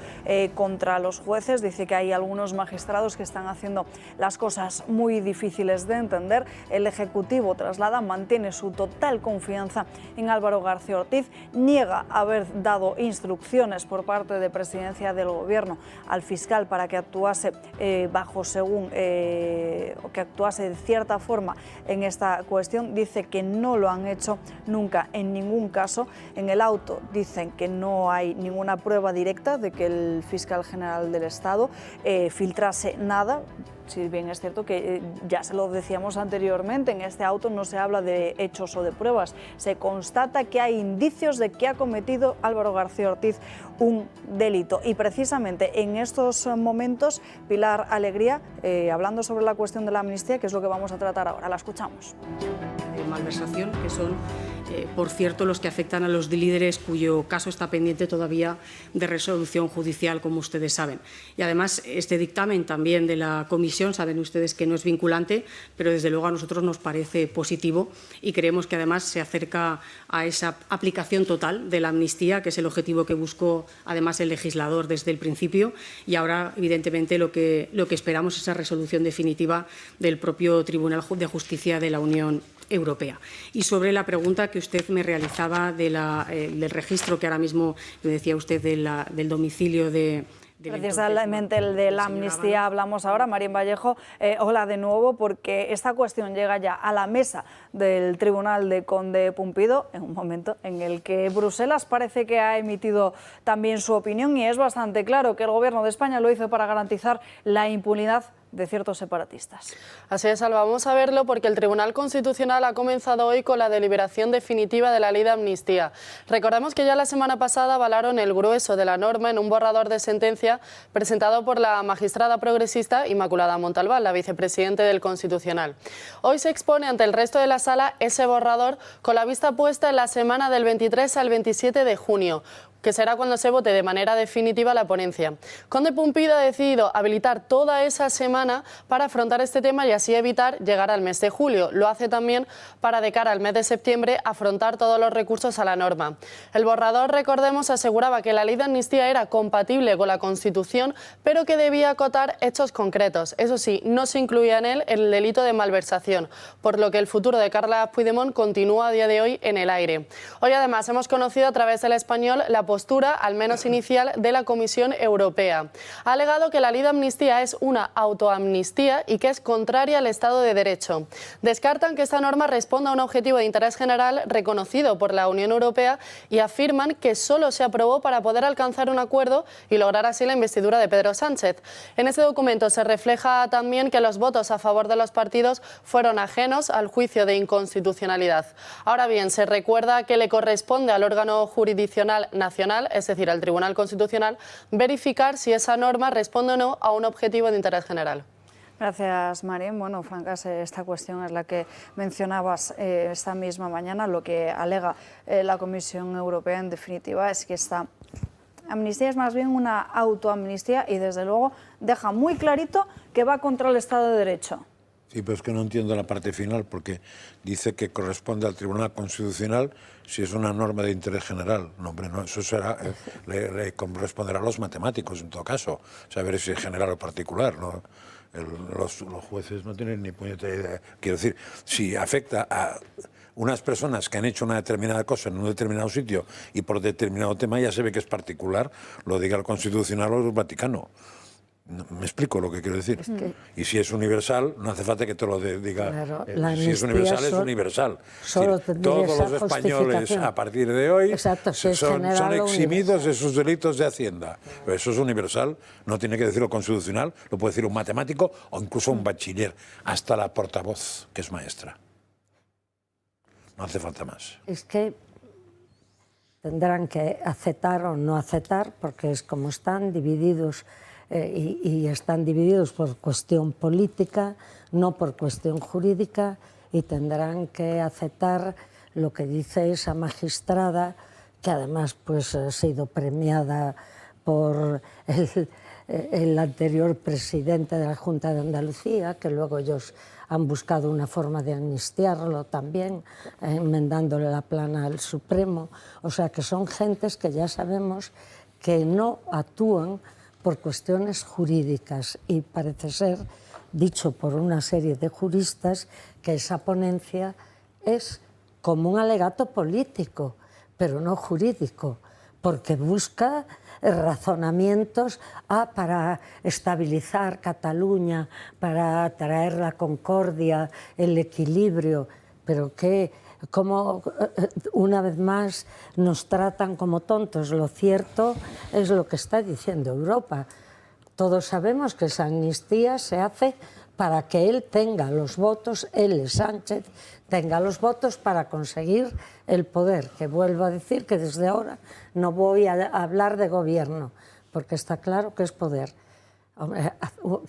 contra los jueces. Dice que hay algunos magistrados que están haciendo las cosas muy difíciles de entender. El Ejecutivo mantiene su total confianza en Álvaro García Ortiz, niega haber dado instrucciones por parte de Presidencia del Gobierno al fiscal para que actuase que actuase de cierta forma en esta cuestión. Dice que no lo han hecho nunca en ningún caso. En el auto dicen que no hay ninguna prueba directa de que el fiscal general del Estado filtrase nada. Si bien es cierto que ya se lo decíamos anteriormente, en este auto no se habla de hechos o de pruebas, se constata que hay indicios de que ha cometido Álvaro García Ortiz un delito. Y precisamente en estos momentos, Pilar Alegría, hablando sobre la cuestión de la amnistía, que es lo que vamos a tratar ahora, la escuchamos. De malversación, que son, por cierto, los que afectan a los líderes cuyo caso está pendiente todavía de resolución judicial, como ustedes saben. Y además, este dictamen también de la Comisión, saben ustedes que no es vinculante, pero desde luego a nosotros nos parece positivo y creemos que además se acerca a esa aplicación total de la amnistía, que es el objetivo que buscó además el legislador desde el principio, y ahora evidentemente lo que esperamos es esa resolución definitiva del propio Tribunal de Justicia de la Unión Europea. Y sobre la pregunta que usted me realizaba del registro que ahora mismo, me decía usted, del domicilio de... Precisamente el de la amnistía hablamos ahora. Marín Vallejo, hola de nuevo, porque esta cuestión llega ya a la mesa del Tribunal de Conde Pumpido en un momento en el que Bruselas parece que ha emitido también su opinión, y es bastante claro que el Gobierno de España lo hizo para garantizar la impunidad de ciertos separatistas. Así es, Alba, vamos a verlo porque el Tribunal Constitucional ha comenzado hoy con la deliberación definitiva de la ley de amnistía. Recordamos que ya la semana pasada avalaron el grueso de la norma en un borrador de sentencia presentado por la magistrada progresista Inmaculada Montalbán, la vicepresidente del Constitucional. Hoy se expone ante el resto de la sala ese borrador con la vista puesta en la semana del 23 al 27 de junio, que será cuando se vote de manera definitiva la ponencia. Conde Pumpido ha decidido habilitar toda esa semana para afrontar este tema y así evitar llegar al mes de julio. Lo hace también para, de cara al mes de septiembre, afrontar todos los recursos a la norma. El borrador, recordemos, aseguraba que la ley de amnistía era compatible con la Constitución, pero que debía acotar hechos concretos. Eso sí, no se incluía en él el delito de malversación, por lo que el futuro de Carles Puigdemont continúa a día de hoy en el aire. Hoy, además, hemos conocido a través del Español la postura, al menos inicial, de la Comisión Europea. Ha alegado que la ley de amnistía es una autoamnistía y que es contraria al Estado de Derecho. Descartan que esta norma responda a un objetivo de interés general reconocido por la Unión Europea y afirman que solo se aprobó para poder alcanzar un acuerdo y lograr así la investidura de Pedro Sánchez. En este documento se refleja también que los votos a favor de los partidos fueron ajenos al juicio de inconstitucionalidad. Ahora bien, se recuerda que le corresponde al órgano jurisdiccional nacional, es decir, al Tribunal Constitucional, verificar si esa norma responde o no a un objetivo de interés general. Gracias, Marín. Bueno, Francas, esta cuestión es la que mencionabas esta misma mañana. Lo que alega la Comisión Europea, en definitiva, es que esta amnistía es más bien una autoamnistía y desde luego deja muy clarito que va contra el Estado de Derecho. Sí, pero es que no entiendo la parte final, porque dice que corresponde al Tribunal Constitucional si es una norma de interés general. No, hombre, no, eso será, le corresponderá a los matemáticos, en todo caso, saber si es general o particular, ¿no? Los jueces no tienen ni puñetera idea. Quiero decir, si afecta a unas personas que han hecho una determinada cosa en un determinado sitio y por determinado tema ya se ve que es particular, lo diga el Constitucional o el Vaticano. ¿Me explico lo que quiero decir? Es que... Y si es universal, no hace falta que te lo diga. Claro, si es universal, es universal. Solo todos los españoles a partir de hoy son eximidos de sus delitos de Hacienda. Pero eso es universal, no tiene que decirlo constitucional, lo puede decir un matemático o incluso un bachiller, hasta la portavoz, que es maestra. No hace falta más. Es que tendrán que aceptar o no aceptar, porque es como están divididos. Y están divididos por cuestión política, no por cuestión jurídica, y tendrán que aceptar lo que dice esa magistrada, que además pues ha sido premiada por el anterior presidente de la Junta de Andalucía, que luego ellos han buscado una forma de amnistiarlo también, enmendándole la plana al Supremo. O sea que son gentes que ya sabemos que no actúan por cuestiones jurídicas, y parece ser, dicho por una serie de juristas, que esa ponencia es como un alegato político, pero no jurídico, porque busca razonamientos para estabilizar Cataluña, para traer la concordia, el equilibrio, pero que como una vez más nos tratan como tontos. Lo cierto es lo que está diciendo Europa. Todos sabemos que esa amnistía se hace para que él tenga los votos, él, Sánchez, tenga los votos para conseguir el poder, que vuelvo a decir que desde ahora no voy a hablar de gobierno, porque está claro que es poder. Hombre,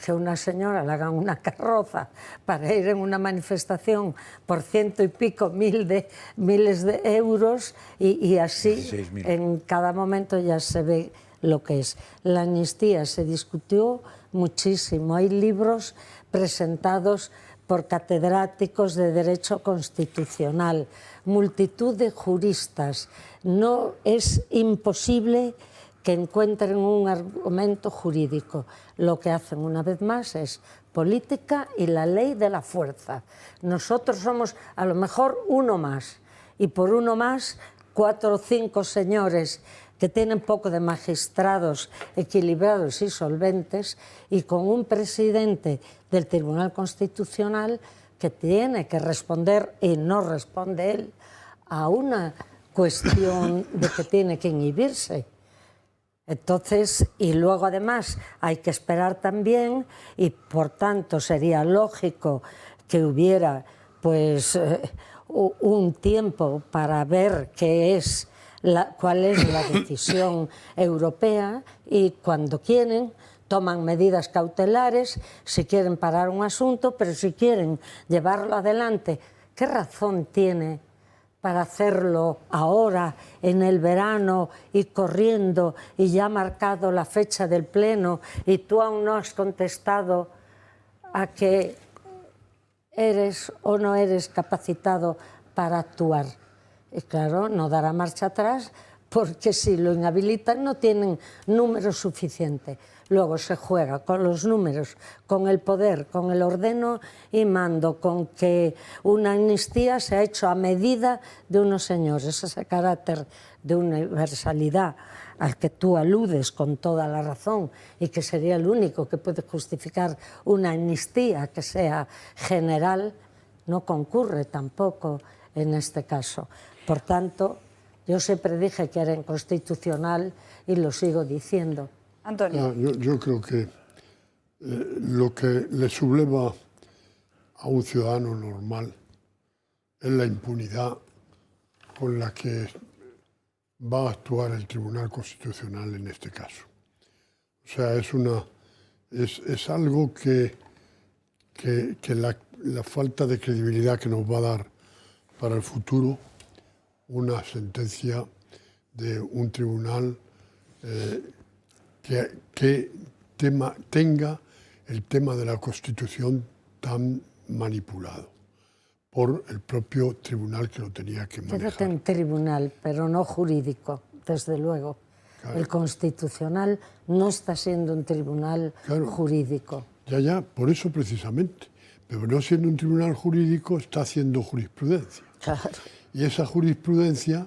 que una señora le hagan una carroza para ir en una manifestación por ciento y pico miles de euros y así en cada momento ya se ve lo que es. La amnistía se discutió muchísimo. Hay libros presentados por catedráticos de Derecho Constitucional, multitud de juristas. No es imposible que encuentren un argumento jurídico. Lo que hacen una vez más es política y la ley de la fuerza. Nosotros somos a lo mejor uno más, y por uno más 4 o 5 señores que tienen poco de magistrados equilibrados y solventes, y con un presidente del Tribunal Constitucional que tiene que responder, y no responde él, a una cuestión de que tiene que inhibirse. Entonces, y luego además hay que esperar también, y por tanto sería lógico que hubiera pues un tiempo para ver cuál es la decisión europea, y cuando quieren toman medidas cautelares, si quieren parar un asunto, pero si quieren llevarlo adelante, ¿qué razón tiene para hacerlo ahora, en el verano, y corriendo, y ya ha marcado la fecha del pleno, y tú aún no has contestado a que eres o no eres capacitado para actuar? Y claro, no dará marcha atrás, porque si lo inhabilitan no tienen número suficiente. Luego se juega con los números, con el poder, con el ordeno y mando, con que una amnistía se ha hecho a medida de unos señores. Ese carácter de universalidad al que tú aludes con toda la razón, y que sería el único que puede justificar una amnistía que sea general, no concurre tampoco en este caso. Por tanto, yo siempre dije que era inconstitucional y lo sigo diciendo. Antonio. Yo creo que lo que le subleva a un ciudadano normal es la impunidad con la que va a actuar el Tribunal Constitucional en este caso. O sea, es algo que la falta de credibilidad que nos va a dar para el futuro una sentencia de un tribunal tenga el tema de la Constitución tan manipulado por el propio tribunal que lo tenía que manejar. Quédate en tribunal, pero no jurídico, desde luego. Claro. El Constitucional no está siendo un tribunal jurídico. Ya, por eso precisamente. Pero no siendo un tribunal jurídico, está haciendo jurisprudencia. Claro. Y esa jurisprudencia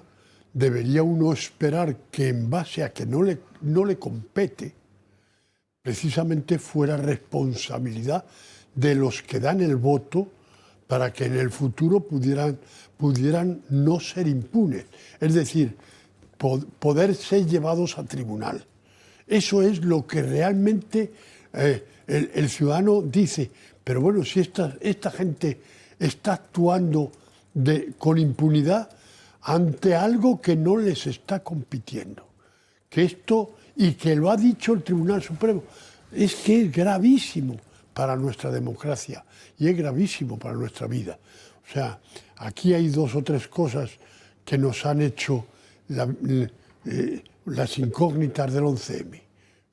debería uno esperar que en base a que no le compete, precisamente fuera responsabilidad de los que dan el voto para que en el futuro pudieran no ser impunes. Es decir, poder ser llevados a tribunal. Eso es lo que realmente el ciudadano dice. Pero bueno, si esta gente está actuando con impunidad ante algo que no les está compitiendo, y que lo ha dicho el Tribunal Supremo, es que es gravísimo para nuestra democracia y es gravísimo para nuestra vida. O sea, aquí hay 2 o 3 cosas que nos han hecho las incógnitas del 11M,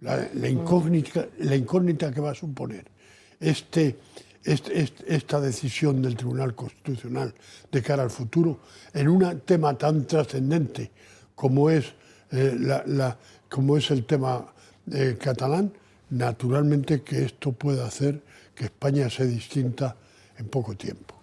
la incógnita que va a suponer esta decisión del Tribunal Constitucional de cara al futuro en un tema tan trascendente como es el tema catalán. Naturalmente que esto puede hacer que España sea distinta en poco tiempo.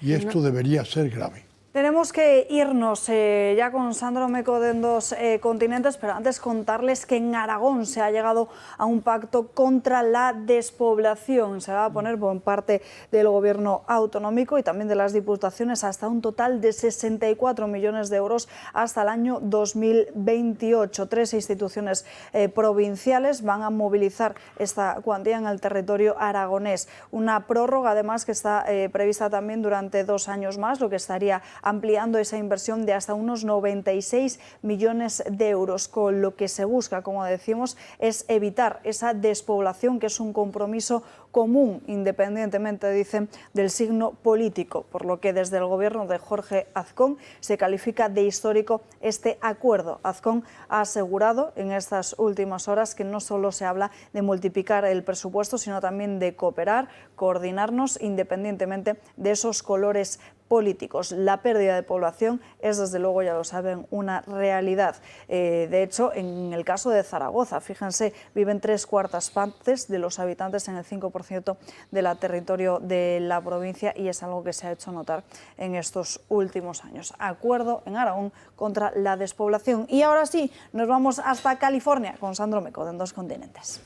Y esto debería ser grave. Tenemos que irnos ya con Sandro Meco de Dos Continentes, pero antes contarles que en Aragón se ha llegado a un pacto contra la despoblación. Se va a poner por parte del gobierno autonómico y también de las diputaciones hasta un total de 64 millones de euros hasta el año 2028. 3 instituciones provinciales van a movilizar esta cuantía en el territorio aragonés. Una prórroga además que está prevista también durante 2 años más, lo que estaría ampliando esa inversión de hasta unos 96 millones de euros, con lo que se busca, como decimos, es evitar esa despoblación, que es un compromiso común, independientemente, dicen, del signo político, por lo que desde el gobierno de Jorge Azcón se califica de histórico este acuerdo. Azcón ha asegurado en estas últimas horas que no solo se habla de multiplicar el presupuesto, sino también de cooperar, coordinarnos independientemente de esos colores políticos. La pérdida de población es, desde luego, ya lo saben, una realidad. De hecho, en el caso de Zaragoza, fíjense, viven 3/4 partes de los habitantes en el 5% del territorio de la provincia, y es algo que se ha hecho notar en estos últimos años. Acuerdo en Aragón contra la despoblación. Y ahora sí, nos vamos hasta California con Sandro Meco de Dos Continentes.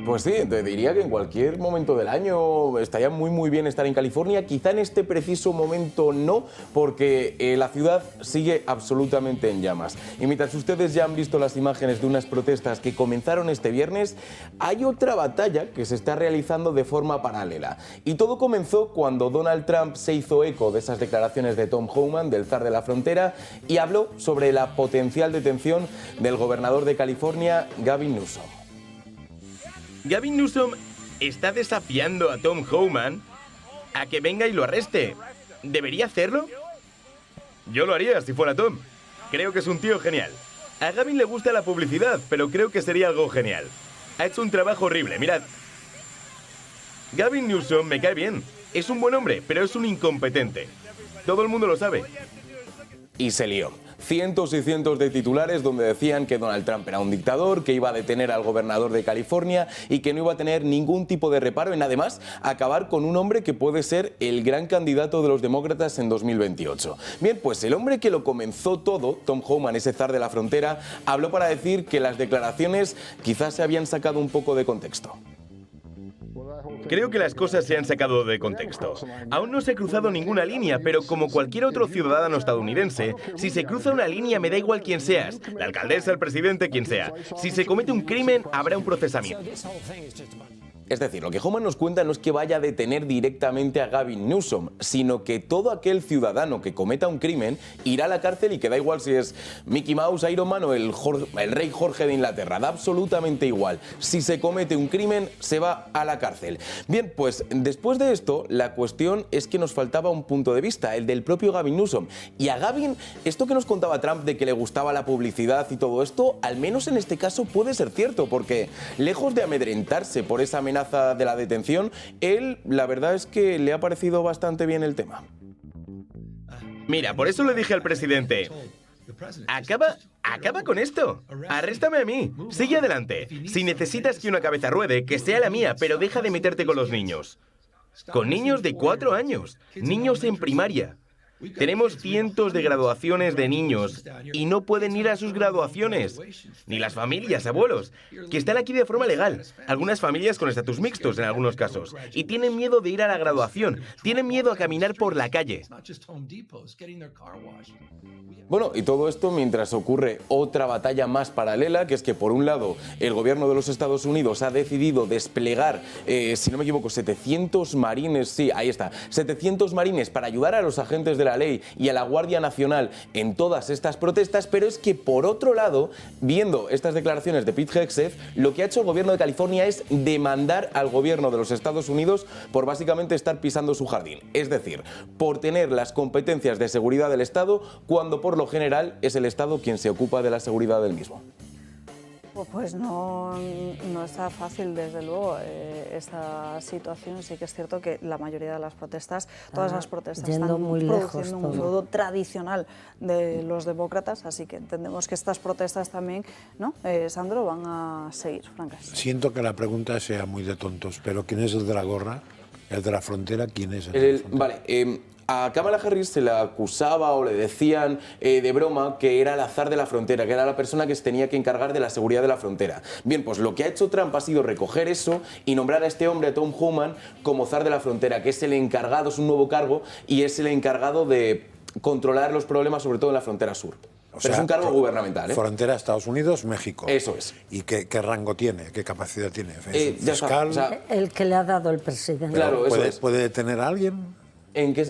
Pues sí, te diría que en cualquier momento del año estaría muy bien estar en California. Quizá en este preciso momento no, porque la ciudad sigue absolutamente en llamas. Y mientras ustedes ya han visto las imágenes de unas protestas que comenzaron este viernes, hay otra batalla que se está realizando de forma paralela. Y todo comenzó cuando Donald Trump se hizo eco de esas declaraciones de Tom Homan, del zar de la frontera, y habló sobre la potencial detención del gobernador de California, Gavin Newsom. Gavin Newsom está desafiando a Tom Homan a que venga y lo arreste. ¿Debería hacerlo? Yo lo haría si fuera Tom. Creo que es un tío genial. A Gavin le gusta la publicidad, pero creo que sería algo genial. Ha hecho un trabajo horrible, mirad. Gavin Newsom me cae bien. Es un buen hombre, pero es un incompetente. Todo el mundo lo sabe. Y se lió. Cientos y cientos de titulares donde decían que Donald Trump era un dictador, que iba a detener al gobernador de California y que no iba a tener ningún tipo de reparo en, además, acabar con un hombre que puede ser el gran candidato de los demócratas en 2028. Bien, pues el hombre que lo comenzó todo, Tom Homan, ese zar de la frontera, habló para decir que las declaraciones quizás se habían sacado un poco de contexto. Creo que las cosas se han sacado de contexto. Aún no se ha cruzado ninguna línea, pero como cualquier otro ciudadano estadounidense, si se cruza una línea me da igual quién seas, la alcaldesa, el presidente, quien sea. Si se comete un crimen, habrá un procesamiento. Es decir, lo que Homan nos cuenta no es que vaya a detener directamente a Gavin Newsom, sino que todo aquel ciudadano que cometa un crimen irá a la cárcel y que da igual si es Mickey Mouse, Iron Man o el rey Jorge de Inglaterra, da absolutamente igual. Si se comete un crimen, se va a la cárcel. Bien, pues después de esto, la cuestión es que nos faltaba un punto de vista, el del propio Gavin Newsom. Y a Gavin, esto que nos contaba Trump de que le gustaba la publicidad y todo esto, al menos en este caso puede ser cierto, porque lejos de amedrentarse por esa amenaza de la detención, él, la verdad es que le ha parecido bastante bien el tema. Mira, por eso le dije al presidente, acaba con esto, arréstame a mí, sigue adelante. Si necesitas que una cabeza ruede, que sea la mía, pero deja de meterte con los niños. Con niños de 4 años, niños en primaria. Tenemos cientos de graduaciones de niños y no pueden ir a sus graduaciones. Ni las familias, abuelos, que están aquí de forma legal. Algunas familias con estatus mixtos en algunos casos. Y tienen miedo de ir a la graduación. Tienen miedo a caminar por la calle. Bueno, y todo esto mientras ocurre otra batalla más paralela, que es que por un lado el gobierno de los Estados Unidos ha decidido desplegar, si no me equivoco, 700 marines, sí, ahí está, 700 marines para ayudar a los agentes de la ley y a la Guardia Nacional en todas estas protestas, pero es que por otro lado, viendo estas declaraciones de Pete Hegseth, lo que ha hecho el gobierno de California es demandar al gobierno de los Estados Unidos por básicamente estar pisando su jardín, es decir, por tener las competencias de seguridad del Estado cuando por lo general es el Estado quien se ocupa de la seguridad del mismo. Pues no está fácil, desde luego, esta situación. Sí que es cierto que la mayoría de las protestas, todas las protestas están produciendo un feudo tradicional de los demócratas, así que entendemos que estas protestas también, ¿no, Sandro, van a seguir, francas? Siento que la pregunta sea muy de tontos, pero ¿quién es el de la gorra? ¿El de la frontera? ¿Quién es el de la frontera? Vale, a Kamala Harris se le acusaba o le decían de broma que era el zar de la frontera, que era la persona que se tenía que encargar de la seguridad de la frontera. Bien, pues lo que ha hecho Trump ha sido recoger eso y nombrar a este hombre, a Tom Homan, como zar de la frontera, que es el encargado, es un nuevo cargo y es el encargado de controlar los problemas, sobre todo en la frontera sur. Pero es un cargo gubernamental, ¿eh? Frontera Estados Unidos, México. Eso es. ¿Y qué rango tiene? ¿Qué capacidad tiene? ¿Fiscal? O sea, el que le ha dado el presidente. Claro, ¿Puede detener a alguien?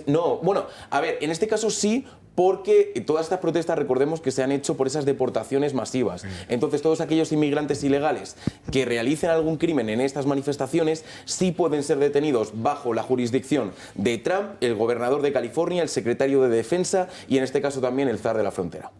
No, bueno, a ver, en este caso sí, porque todas estas protestas, recordemos que se han hecho por esas deportaciones masivas. Entonces, todos aquellos inmigrantes ilegales que realicen algún crimen en estas manifestaciones sí pueden ser detenidos bajo la jurisdicción de Trump, el gobernador de California, el secretario de Defensa y en este caso también el zar de la frontera.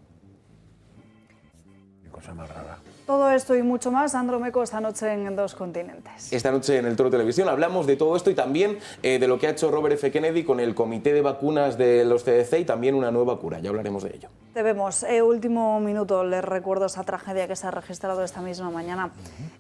Qué cosa más rara. Todo esto y mucho más, Sandro Meco, esta noche en Dos Continentes. Esta noche en el Toro Televisión hablamos de todo esto y también de lo que ha hecho Robert F. Kennedy con el comité de vacunas de los CDC y también una nueva cura. Ya hablaremos de ello. Te vemos. Último minuto, les recuerdo esa tragedia que se ha registrado esta misma mañana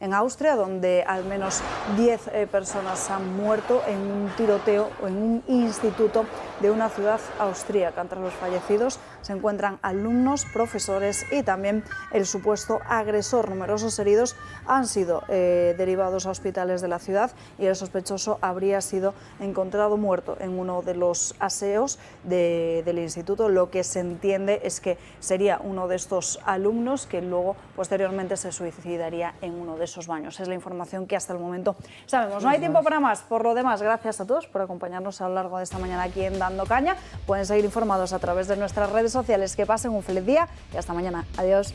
en Austria, donde al menos 10 personas han muerto en un tiroteo en un instituto de una ciudad austríaca. Entre los fallecidos se encuentran alumnos, profesores y también el supuesto agresor. Numerosos heridos han sido derivados a hospitales de la ciudad y el sospechoso habría sido encontrado muerto en uno de los aseos del instituto. Lo que se entiende es que sería uno de estos alumnos que luego posteriormente se suicidaría en uno de esos baños. Es la información que hasta el momento sabemos. No hay tiempo para más. Por lo demás, gracias a todos por acompañarnos a lo largo de esta mañana aquí en Dando Caña. Pueden seguir informados a través de nuestras redes sociales. Que pasen un feliz día y hasta mañana. Adiós.